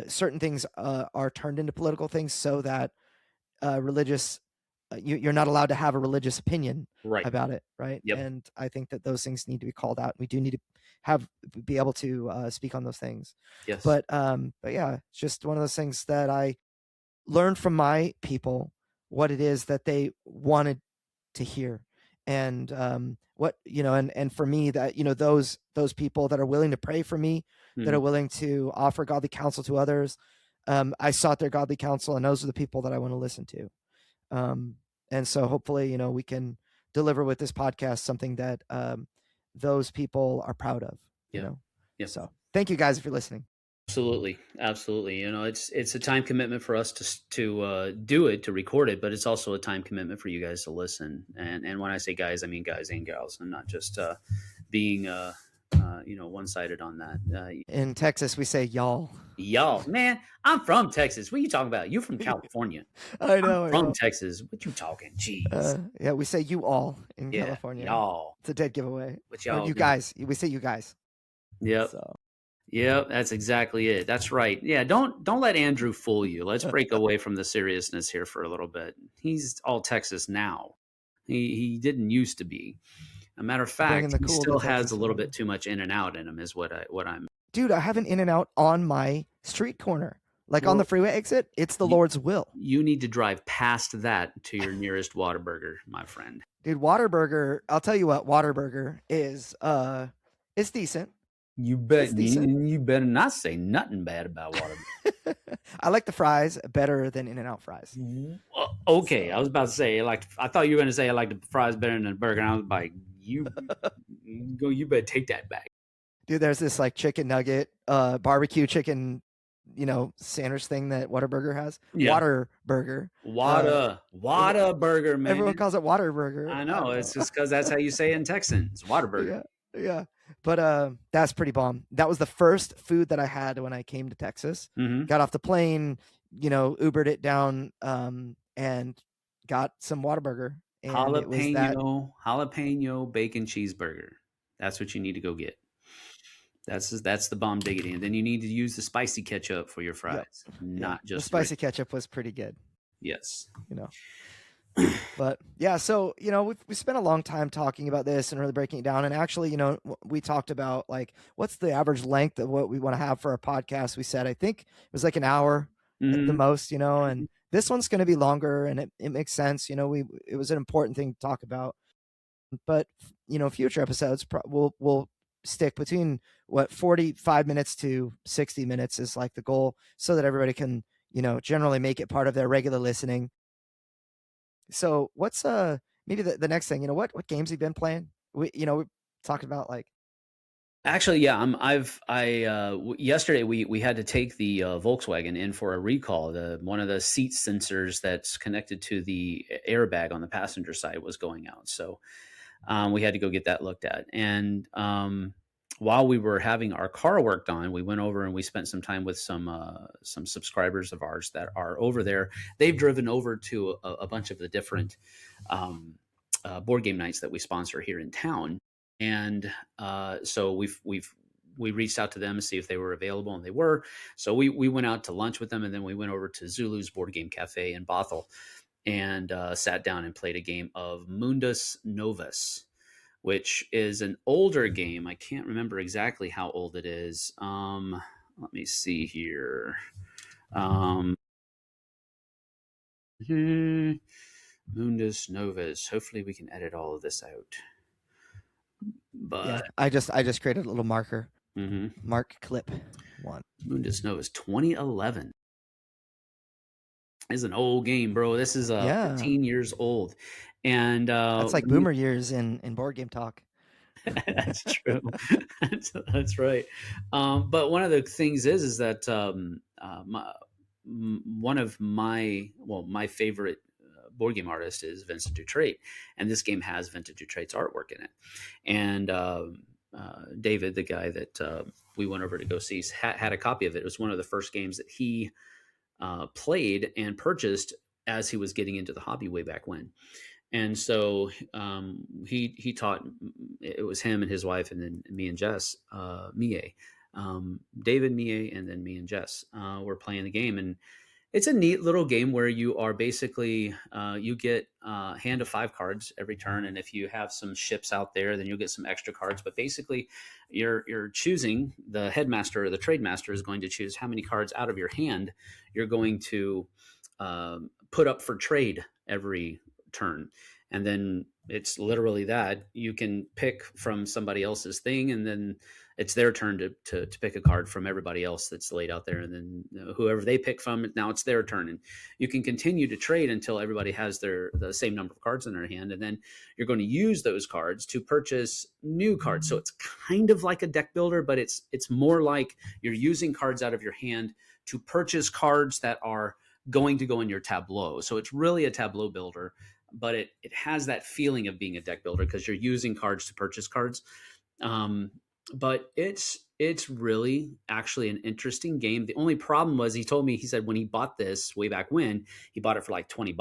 certain things are turned into political things so that religious, you're not allowed to have a religious opinion about it, right? Yep. And I think that those things need to be called out. We do need to be able to speak on those things. Yes. But yeah, it's just one of those things that I learned from my people, what it is that they wanted to hear. And what, and for me, that, those people that are willing to pray for me, that are willing to offer godly counsel to others, I sought their godly counsel, and those are the people that I want to listen to. And so hopefully, we can deliver with this podcast something that those people are proud of. So thank you guys if you're listening. Absolutely. It's a time commitment for us to do it, to record it, but it's also a time commitment for you guys to listen. And when I say guys, I mean guys and gals. I'm not just being one-sided on that. In Texas, we say y'all. Y'all, man, I'm from Texas. What are you talking about? You're from California. I know. I'm from Texas. What you talking? Jeez. Yeah, we say you all in California. Y'all. It's a dead giveaway. What y'all? You guys. We say you guys. Yep. So. Yep, that's exactly it. That's right. Yeah, don't let Andrew fool you. Let's break away from the seriousness here for a little bit. He's all Texas now. He didn't used to be. A matter of fact, he still has a little bit too much in and out in him, is what I'm. Dude, I have an in and out on my street corner, on the freeway exit. It's the Lord's will. You need to drive past that to your nearest Whataburger, my friend. Dude, Whataburger. I'll tell you what, Whataburger is. It's decent. You better not say nothing bad about Whataburger. I like the fries better than In-N-Out fries. Okay, so. I was about to say I thought you were going to say I like the fries better than the burger. And I was like, you better take that back. Dude, there's this chicken nugget, barbecue chicken, sandwich thing that Whataburger has. Yeah. Whataburger. Whataburger, man. Everyone calls it Whataburger. I know. It's just because that's how you say it in Texan. It's Whataburger. Yeah. But that's pretty bomb. That was the first food that I had when I came to Texas. Mm-hmm. Got off the plane, Ubered it down, and got some Whataburger. And jalapeno bacon cheeseburger. That's what you need to go get. That's the bomb diggity. And then you need to use the spicy ketchup for your fries. Yep. Not just the spicy ketchup was pretty good. Yes. But yeah, so we spent a long time talking about this and really breaking it down. And actually, we talked about what's the average length of what we want to have for our podcast. We said I think it was an hour at the most, and this one's going to be longer, and it makes sense. It was an important thing to talk about. But future episodes we'll stick between 45 minutes to 60 minutes is the goal, so that everybody can generally make it part of their regular listening. So what's maybe the next thing? What games have you been playing? We talked about Actually, yeah. Yesterday we had to take the Volkswagen in for a recall. One of the seat sensors that's connected to the airbag on the passenger side was going out, so we had to go get that looked at. And while we were having our car worked on, we went over and we spent some time with some subscribers of ours that are over there. They've driven over to a bunch of the different board game nights that we sponsor here in town, and so we reached out to them to see if they were available, and they were. So we went out to lunch with them, and then we went over to Zulu's Board Game Cafe in Bothell and sat down and played a game of Mundus Novus, which is an older game. I can't remember exactly how old it is. let me see here. Mundus, Novus. Hopefully we can edit all of this out. But Yeah, I just created a little marker. Mark clip 1. Mundus Novus 2011 is an old game, bro. This is 15 years old, and that's like boomer years in board game talk. That's true. That's right. But one of the things is that one of my favorite board game artist is Vincent Dutrait, and this game has Vincent Dutrait's artwork in it. And David, the guy that we went over to go see, had a copy of it. It was one of the first games that he played and purchased as he was getting into the hobby way back when. And so he taught. It was him and his wife, and then me and Jess, Mie, David, Mie, and then me and Jess were playing the game. And it's a neat little game where you are basically you get a hand of 5 cards every turn, and if you have some ships out there, then you'll get some extra cards. But basically, you're choosing, the headmaster or the trade master is going to choose how many cards out of your hand you're going to put up for trade every turn. And then it's literally that you can pick from somebody else's thing, and then it's their turn to pick a card from everybody else that's laid out there. And then whoever they pick from, now it's their turn, and you can continue to trade until everybody has the same number of cards in their hand. And then you're going to use those cards to purchase new cards. So it's kind of like a deck builder, but it's more like you're using cards out of your hand to purchase cards that are going to go in your tableau. So it's really a tableau builder, but it has that feeling of being a deck builder because you're using cards to purchase cards. But it's really actually an interesting game. The only problem was, he said when he bought this way back when, he bought it for like $20.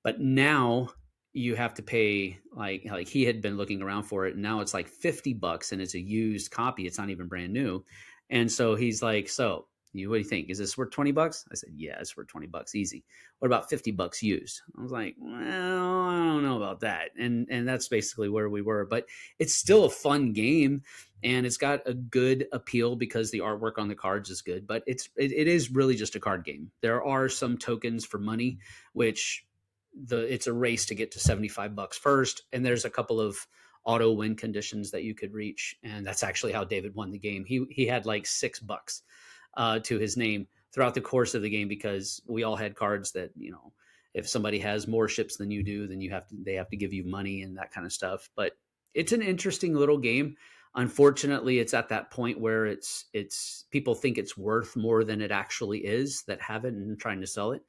But now you have to pay like he had been looking around for it, and now it's like $50, and it's a used copy. It's not even brand new. And so he's like, so what do you think? Is this worth $20? I said, yeah, it's worth $20, easy. What about $50 used? I was like, well, I don't know about that. And that's basically where we were. But it's still a fun game, and it's got a good appeal because the artwork on the cards is good. But it is really just a card game. There are some tokens for money, which it's a race to get to $75 first, and there's a couple of auto win conditions that you could reach, and that's actually how David won the game. He had like $6 to his name throughout the course of the game, because we all had cards that, if somebody has more ships than you do, then they have to give you money and that kind of stuff. But it's an interesting little game. Unfortunately, it's at that point where it's people think it's worth more than it actually is that have it and trying to sell it.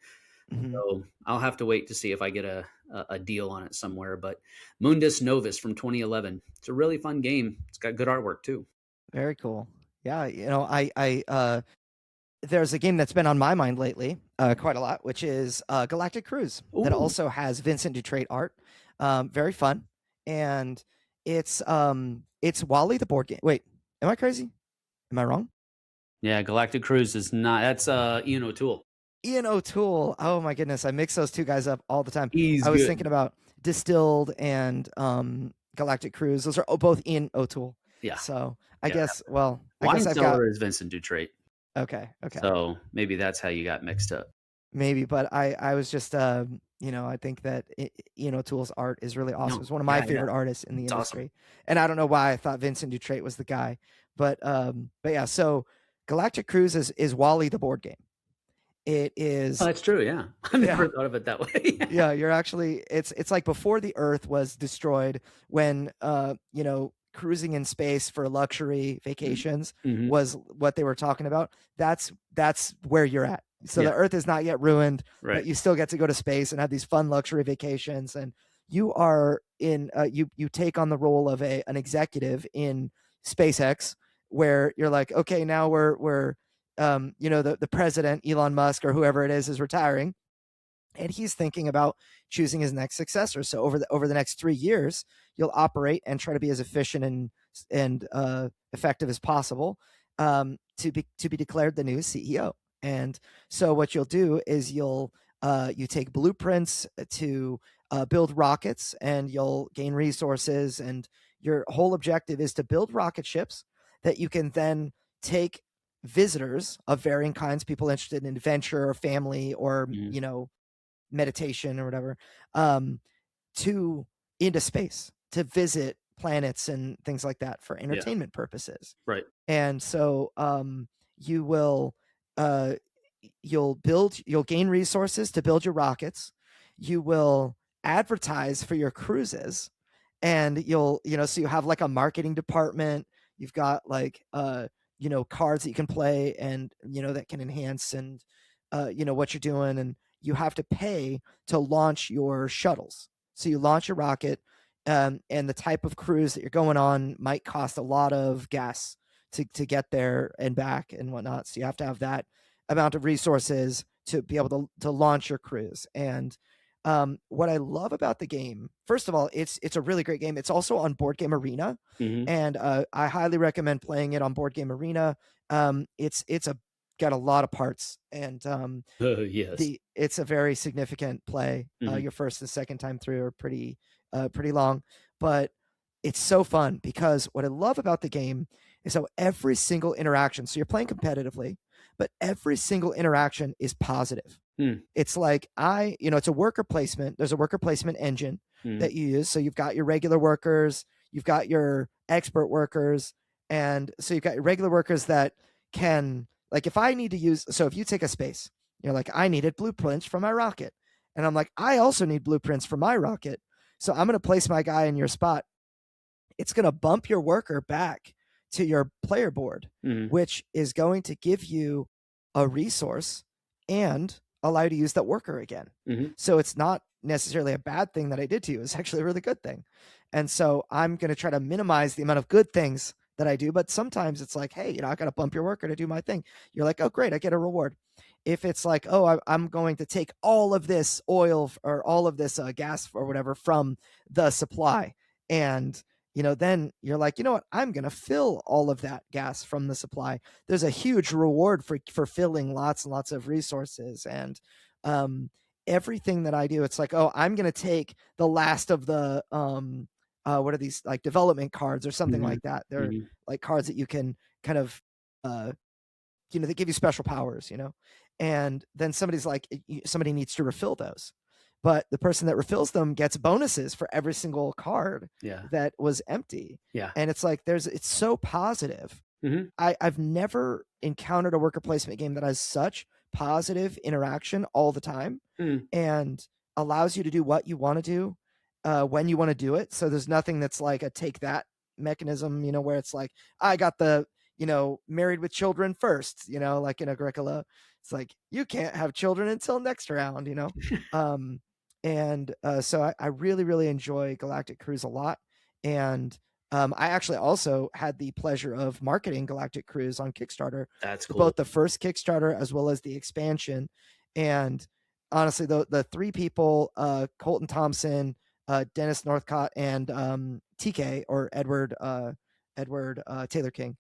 Mm-hmm. So I'll have to wait to see if I get a deal on it somewhere. But Mundus Novus from 2011, it's a really fun game. It's got good artwork too. Very cool. Yeah, I there's a game that's been on my mind lately quite a lot, which is Galactic Cruise. Ooh. That also has Vincent Dutrait art. Very fun, and it's Wally the board game. Wait, am I crazy? Am I wrong? Yeah, Galactic Cruise is not. That's Ian O'Toole. Ian O'Toole. Oh my goodness, I mix those two guys up all the time. I was thinking about Distilled and Galactic Cruise. Those are both Ian O'Toole. Yeah. So I guess, well, I guess I've got is Vincent Dutrait. Okay. So maybe that's how you got mixed up. Maybe, but I was just, I think that Ian O'Toole's art is really awesome. It's one of my favorite artists in the industry. Awesome. And I don't know why I thought Vincent Dutrait was the guy, but yeah. So Galactic Cruise is Wally the board game. It is. Oh, that's true. Yeah. I've never thought of it that way. Yeah. You're actually, it's like before the Earth was destroyed, when, cruising in space for luxury vacations was what they were talking about. That's where you're at. So the Earth is not yet ruined, but you still get to go to space and have these fun luxury vacations. And you are in, you take on the role of an executive in SpaceX, where you're like, okay, now we're the president, Elon Musk or whoever it is retiring, and he's thinking about choosing his next successor. So over the next 3 years, you'll operate and try to be as efficient and effective as possible to be declared the new CEO. And so what you'll do is you take blueprints to build rockets, and you'll gain resources. And your whole objective is to build rocket ships that you can then take visitors of varying kinds, people interested in adventure or family or, Mhm. meditation or whatever, um, to into space to visit planets and things like that for Yeah. entertainment purposes. Right. And so you will uh, you'll gain resources to build your rockets. You will advertise for your cruises, and so you have like a marketing department. You've got like cards that you can play, and that can enhance and what you're doing, and you have to pay to launch your shuttles. So you launch your rocket, and the type of cruise that you're going on might cost a lot of gas to get there and back and whatnot. So you have to have that amount of resources to be able to launch your cruise. And what I love about the game, first of all, it's a really great game. It's also on Board Game Arena, Mhm. and I highly recommend playing it on Board Game Arena. It's got a lot of parts, and Yes. it's a very significant play. Mhm. Your first and second time through are pretty long, but it's so fun because what I love about the game is how every single interaction. So you're playing competitively, but every single interaction is positive. Mm. It's like it's a worker placement. There's a worker placement engine Mhm. that you use. So you've got your regular workers, you've got your expert workers, and so you've got your regular workers that can, like, if I need to use, so if you take a space, you're like, I needed blueprints for my rocket. And I'm like, I also need blueprints for my rocket. So I'm going to place my guy in your spot. It's going to bump your worker back to your player board, Mhm. which is going to give you a resource and allow you to use that worker again. Mhm. So it's not necessarily a bad thing that I did to you. It's actually a really good thing. And so I'm going to try to minimize the amount of good things that I do. But sometimes it's like, hey, I got to bump your worker to do my thing. You're like, oh, great, I get a reward. If it's like, oh, I'm going to take all of this oil or all of this gas or whatever from the supply, and then you're like, you know what? I'm going to fill all of that gas from the supply. There's a huge reward for filling lots and lots of resources. And everything that I do, it's like, oh, I'm going to take the last of the, what are these, like development cards or something Mhm. like that. They're Mhm. like cards that you can kind of, uh, they give you special powers, and then somebody's like, somebody needs to refill those. But the person that refills them gets bonuses for every single card Yeah. that was empty. Yeah. And it's like, it's so positive. Mhm. I've never encountered a worker placement game that has such positive interaction all the time Mm. and allows you to do what you want to do when you want to do it. So there's nothing that's like a take that mechanism, where it's like, I got the, married with children first, like in Agricola. It's like, you can't have children until next round, Um, and so I really, really enjoy Galactic Cruise a lot. And I actually also had the pleasure of marketing Galactic Cruise on Kickstarter That's for cool. both the first Kickstarter as well as the expansion. And honestly, the three people, Colton Thompson, Dennis Northcott, and TK or Edward Taylor King,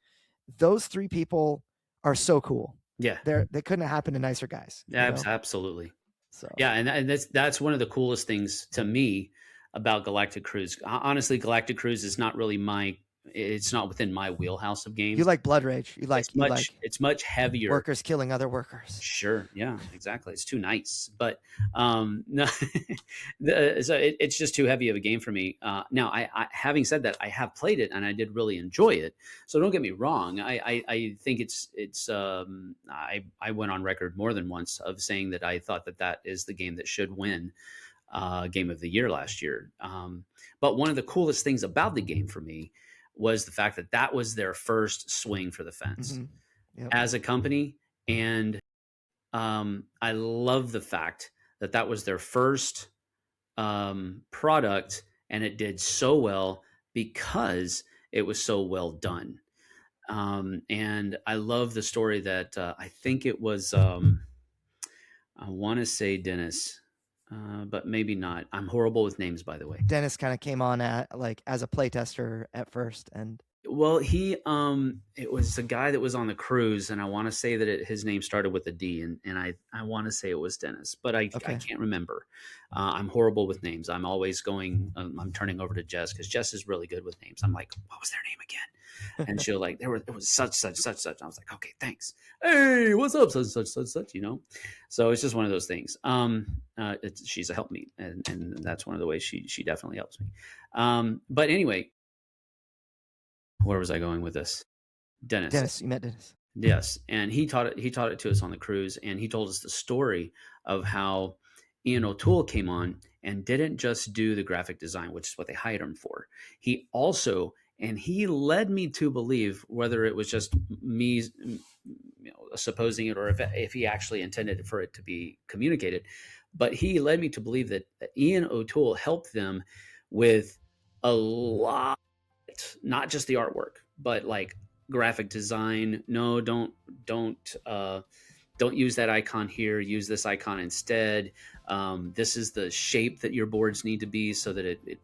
those three people are so cool. Yeah. They couldn't have happened to nicer guys, Absolutely. So Yeah, and that's one of the coolest things to me about Galactic Cruise. Honestly, Galactic Cruise is not really it's not within my wheelhouse of you games. like blood rage. It's much heavier. Workers killing other workers. Sure. Yeah, exactly. It's too nice, but no, so it's just too heavy of a game for me. Now, having said that, I have played it and I did really enjoy it. So don't get me wrong. I think I went on record more than once of saying that I thought that is the game that should win Game of the Year last year. But one of the coolest things about the game for me was the fact that was their first swing for the fence Yep. as a company. And I love the fact that was their first product, and it did so well because it was so well done. And I love the story that I think it was, I want to say Dennis, but maybe not. I'm horrible with names, by the way. Dennis kind of came on as a playtester at first, and Well, it was the guy that was on the cruise, and I want to say that his name started with a D, and I want to say it was Dennis, but I can't remember. I'm horrible with names. I'm always I'm turning over to Jess because Jess is really good with names. I'm like, what was their name again? And she'll like, it was such. And I was like, okay, thanks. Hey, what's up? Such, you know? So it's just one of those things. She's a helpmeet, and that's one of the ways she definitely helps me. But anyway, where was I going with this? Dennis, you met Dennis. Yes, and he taught it to us on the cruise, and he told us the story of how Ian O'Toole came on and didn't just do the graphic design, which is what they hired him for. He also, and he led me to believe, whether it was just me, supposing it, or if he actually intended for it to be communicated, but he led me to believe that Ian O'Toole helped them with a lot, not just the artwork, but like graphic design. No, don't use that icon here. Use this icon instead. This is the shape that your boards need to be so that it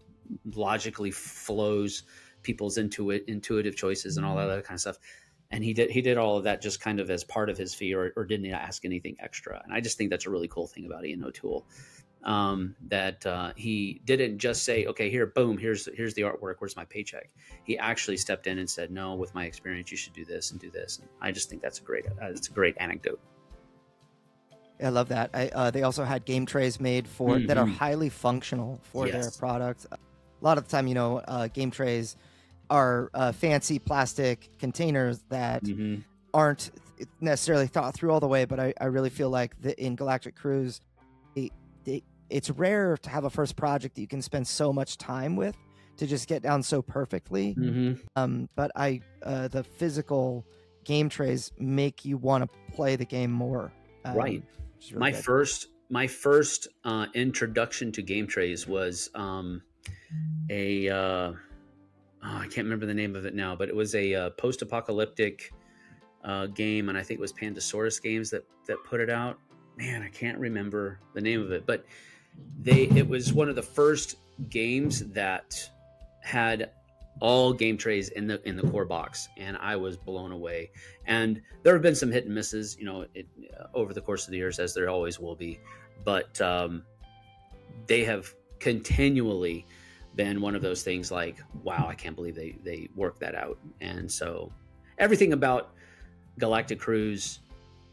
logically flows people's intuitive choices and all that other kind of stuff. And he did all of that just kind of as part of his fee, or didn't ask anything extra. And I just think that's a really cool thing about Ian O'Toole. That he didn't just say, okay, here, boom, here's the artwork, where's my paycheck. He actually stepped in and said, no, with my experience, you should do this and do this. And I just think that's it's a great anecdote. I love that. They also had game trays made for that are highly functional for their products. A lot of the time, game trays are fancy plastic containers that aren't necessarily thought through all the way, but I really feel like in Galactic Cruise, it's rare to have a first project that you can spend so much time with to just get down so perfectly. But the physical game trays make you want to play the game more. Right. Really my first introduction to game trays was I can't remember the name of it now, but it was a post-apocalyptic game, and I think it was Pandasaurus Games that put it out. Man, I can't remember the name of it, but it was one of the first games that had all game trays in the core box, and I was blown away. And there have been some hit and misses, over the course of the years, as there always will be, but they have continually been one of those things like, wow, I can't believe they worked that out. And so everything about Galactic Cruise,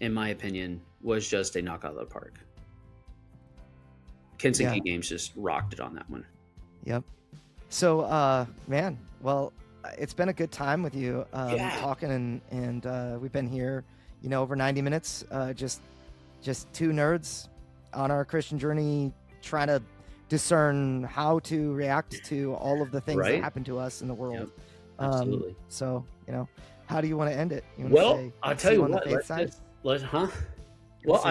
in my opinion, was just a knockout of the park. Kinson Key Games just rocked it on that one. Yep. So, man, well, it's been a good time with you talking, and we've been here, over 90 minutes, just two nerds on our Christian journey, trying to discern how to react to all of the things that happen to us in the world. Yep. Absolutely. So, how do you want to end it? I'll tell you what. I'll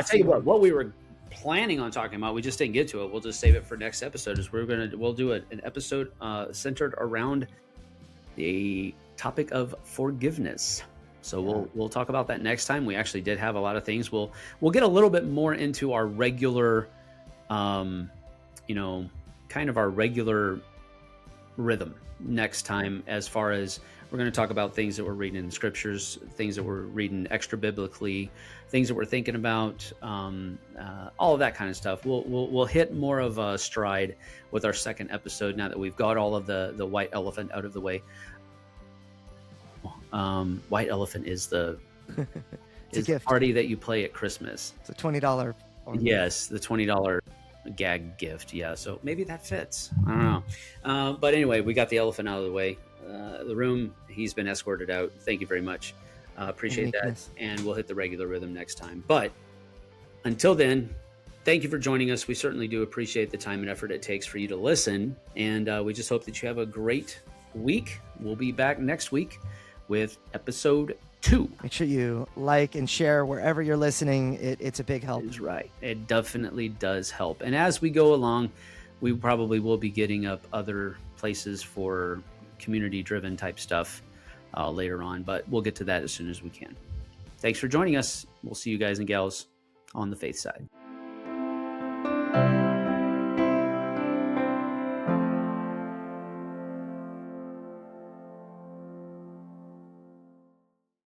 tell you what we were planning on talking about, we just didn't get to it. We'll just save it for next episode. We'll do an episode centered around the topic of forgiveness. So we'll talk about that next time. We actually did have a lot of things. We'll get a little bit more into our regular, kind of our regular rhythm next time, as far as we're going to talk about things that we're reading in the scriptures, things that we're reading extra biblically, things that we're thinking about, all of that kind of stuff. We'll hit more of a stride with our second episode now that we've got all of the white elephant out of the way. White elephant is the party that you play at Christmas. It's a $20. Yes, the $20 gag gift. Yeah, so maybe that fits. I don't know. But anyway, we got the elephant out of the way. The room, he's been escorted out. Thank you very much. Appreciate that. And we'll hit the regular rhythm next time. But until then, thank you for joining us. We certainly do appreciate the time and effort it takes for you to listen. And we just hope that you have a great week. We'll be back next week with episode 2. Make sure you like and share wherever you're listening. It's a big help. That's right. It definitely does help. And as we go along, we probably will be getting up other places for community-driven type stuff later on, but we'll get to that as soon as we can. Thanks for joining us. We'll see you guys and gals on the Faith Side.